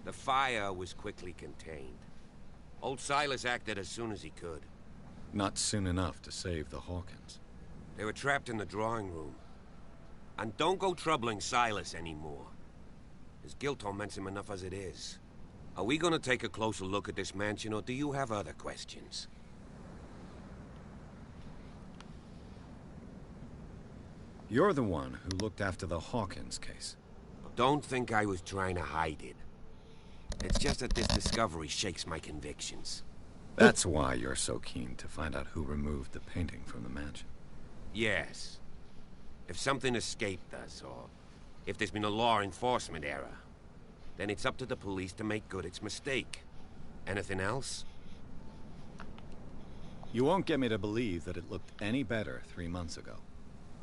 The fire was quickly contained. Old Silas acted as soon as he could. Not soon enough to save the Hawkins. They were trapped in the drawing room. And don't go troubling Silas anymore. His guilt torments him enough as it is. Are we gonna take a closer look at this mansion, or do you have other questions? You're the one who looked after the Hawkins case. Don't think I was trying to hide it. It's just that this discovery shakes my convictions. That's why you're so keen to find out who removed the painting from the mansion. Yes. If something escaped us, or if there's been a law enforcement error, then it's up to the police to make good its mistake. Anything else? You won't get me to believe that it looked any better 3 months ago.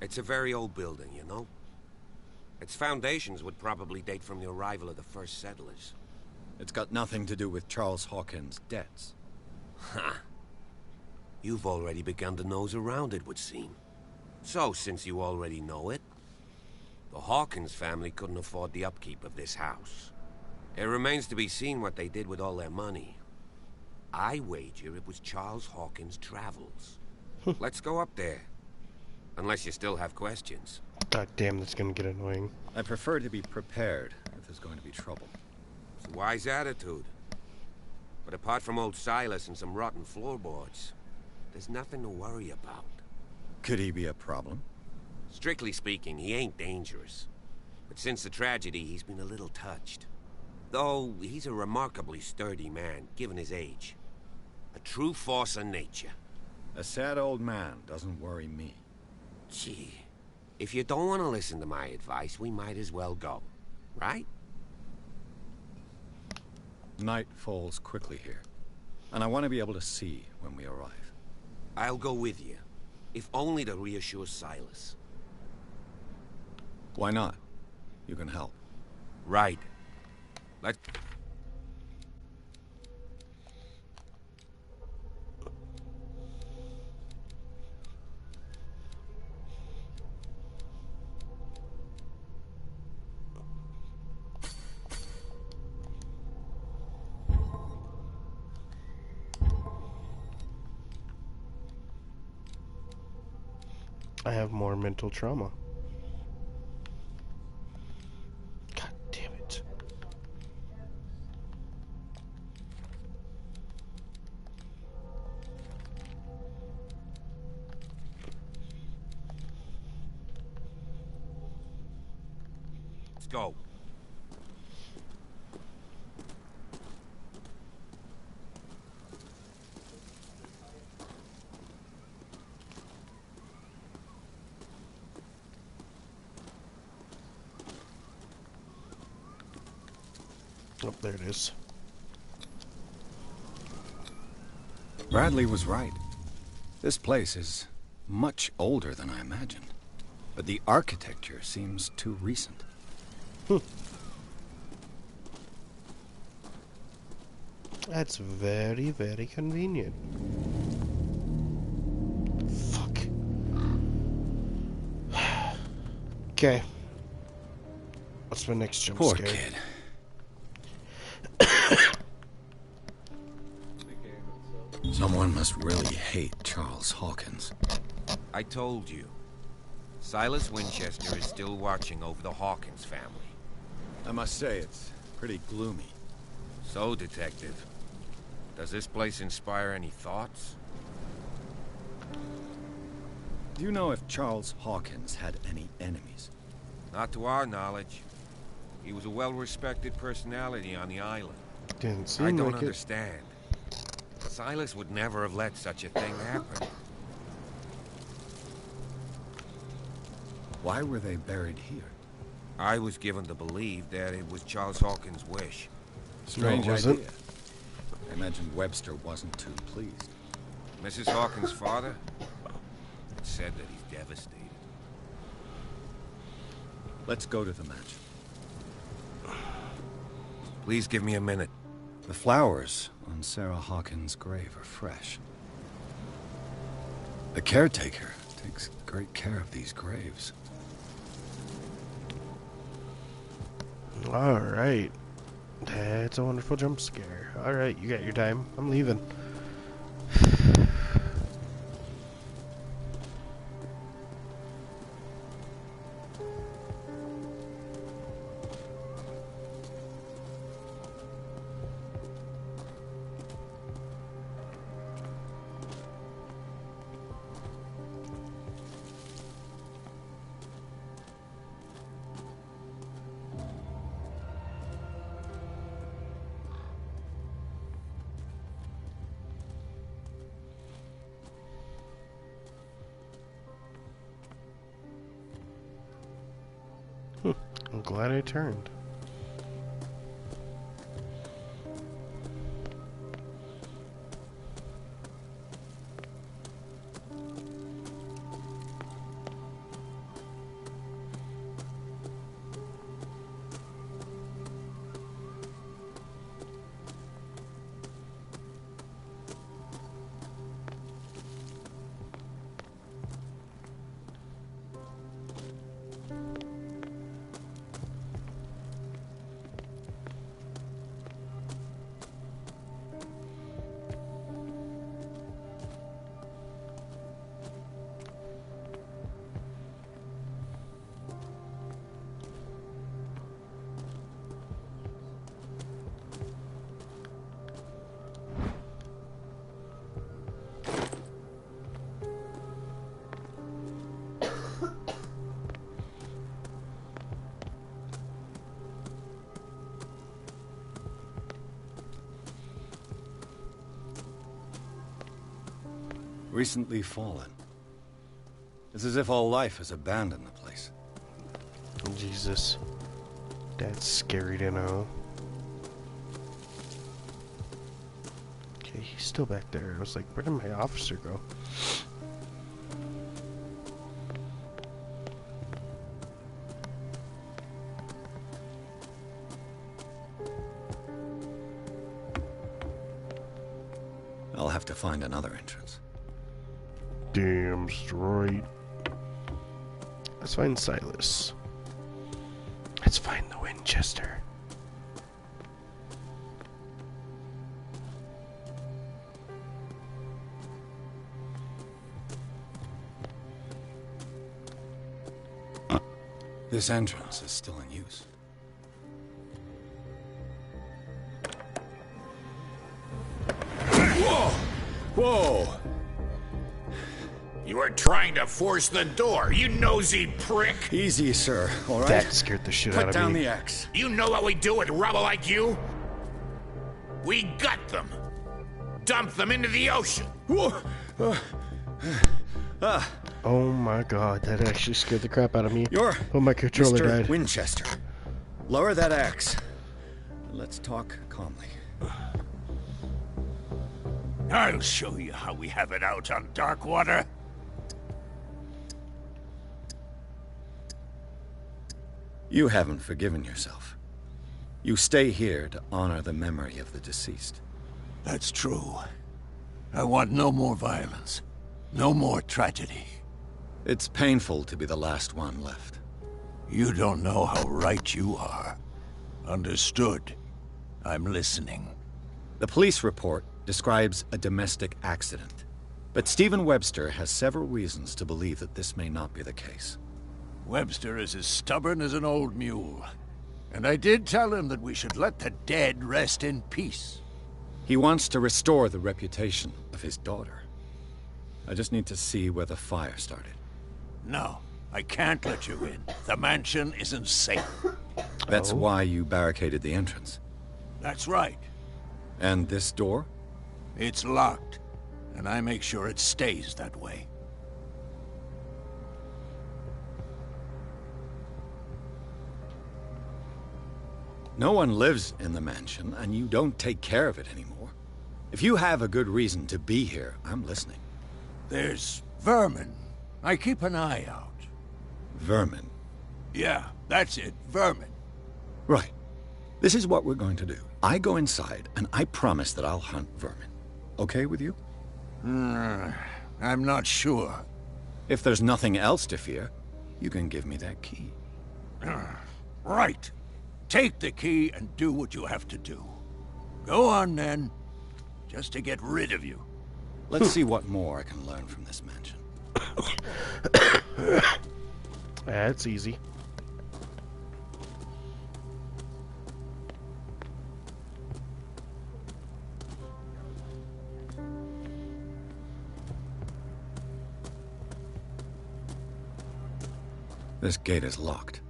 It's a very old building, you know? Its foundations would probably date from the arrival of the first settlers. It's got nothing to do with Charles Hawkins' debts. Ha! You've already begun to nose around it, would seem. So, since you already know it, the Hawkins family couldn't afford the upkeep of this house. It remains to be seen what they did with all their money. I wager it was Charles Hawkins' travels. Let's go up there. Unless you still have questions. God damn, that's gonna get annoying. I prefer to be prepared if there's going to be trouble. It's a wise attitude. But apart from old Silas and some rotten floorboards, there's nothing to worry about. Could he be a problem? Strictly speaking, he ain't dangerous. But since the tragedy, he's been a little touched. Though, he's a remarkably sturdy man, given his age. A true force of nature. A sad old man doesn't worry me. Gee, if you don't want to listen to my advice, we might as well go. Right? Night falls quickly here, and I want to be able to see when we arrive. I'll go with you, if only to reassure Silas. Why not? You can help. Right. Let's... I have more mental trauma. God damn it. go. Oh, there it is. Bradley was right. This place is much older than I imagined. But the architecture seems too recent. That's very, very convenient. Fuck. Okay. What's my next jump Poor scare? kid. Someone must really hate Charles Hawkins. I told you. Silas Winchester is still watching over the Hawkins family. I must say, it's pretty gloomy. So, Detective, does this place inspire any thoughts? Do you know if Charles Hawkins had any enemies? Not to our knowledge. He was a well-respected personality on the island. Didn't seem I don't like understand. Silas would never have let such a thing happen. Why were they buried here? I was given to believe that it was Charles Hawkins' wish. Strange No, it wasn't. idea. I imagine Webster wasn't too pleased. Mrs. Hawkins' father said that he's devastated. Let's go to the mansion. Please give me a minute. The flowers on Sarah Hawkins' grave are fresh. The caretaker takes great care of these graves. Alright. That's a wonderful jump scare. Alright, you got your time. I'm leaving. I'm glad I turned. Recently fallen. It's as if all life has abandoned the place. Jesus. That's scary to know. Okay, he's still back there. I was like, where did my officer go? I'll have to find another entrance. Damn straight. Let's find Silas. Let's find the Winchester. This entrance is still in use. Whoa! Whoa! You are trying to force the door, you nosy prick! Easy, sir, all right? That scared the shit out Put of down me. the axe. You know what we do with rubble like you? We gut them. Dump them into the ocean. Oh my god, that actually scared the crap out of me. Oh, my controller Mr. died. Winchester. Lower that axe. Let's talk calmly. I'll show you how we have it out on Darkwater. You haven't forgiven yourself. You stay here to honor the memory of the deceased. That's true. I want no more violence. No more tragedy. It's painful to be the last one left. You don't know how right you are. Understood. I'm listening. The police report describes a domestic accident, but Stephen Webster has several reasons to believe that this may not be the case. Webster is as stubborn as an old mule. And I did tell him that we should let the dead rest in peace. He wants to restore the reputation of his daughter. I just need to see where the fire started. No, I can't let you in. The mansion isn't safe. That's why you barricaded the entrance. That's right. And this door? It's locked, and I make sure it stays that way. No one lives in the mansion, and you don't take care of it anymore. If you have a good reason to be here, I'm listening. There's vermin. I keep an eye out. Vermin? Yeah, that's it, vermin. Right. This is what we're going to do. I go inside, and I promise that I'll hunt vermin. Okay with you? I'm not sure. If there's nothing else to fear, you can give me that key. Right. Take the key and do what you have to do. Go on, then. Just to get rid of you. Let's see what more I can learn from this mansion. That's easy. This gate is locked.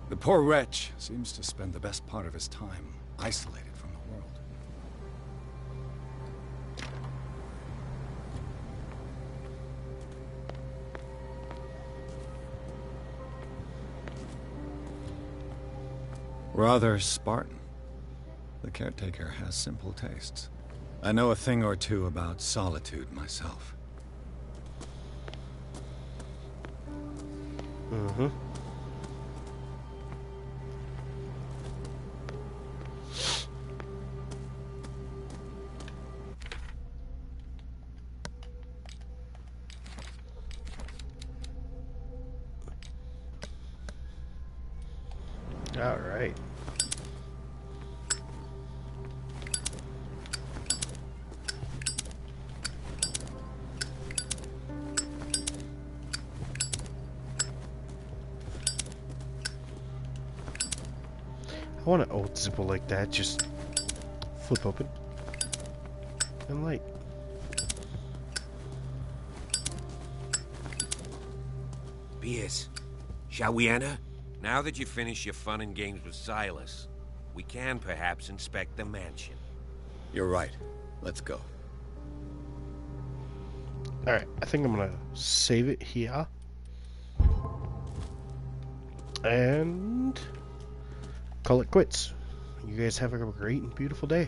The poor wretch seems to spend the best part of his time isolated from the world. Rather Spartan. The caretaker has simple tastes. I know a thing or two about solitude myself. Mm-hmm. All right. I want an old zipper like that, just flip open and light. Pierce, shall we enter? Now that you finish your fun and games with Silas, we can perhaps inspect the mansion. You're right. Let's go. Alright, I think I'm gonna save it here. And call it quits. You guys have a great and beautiful day.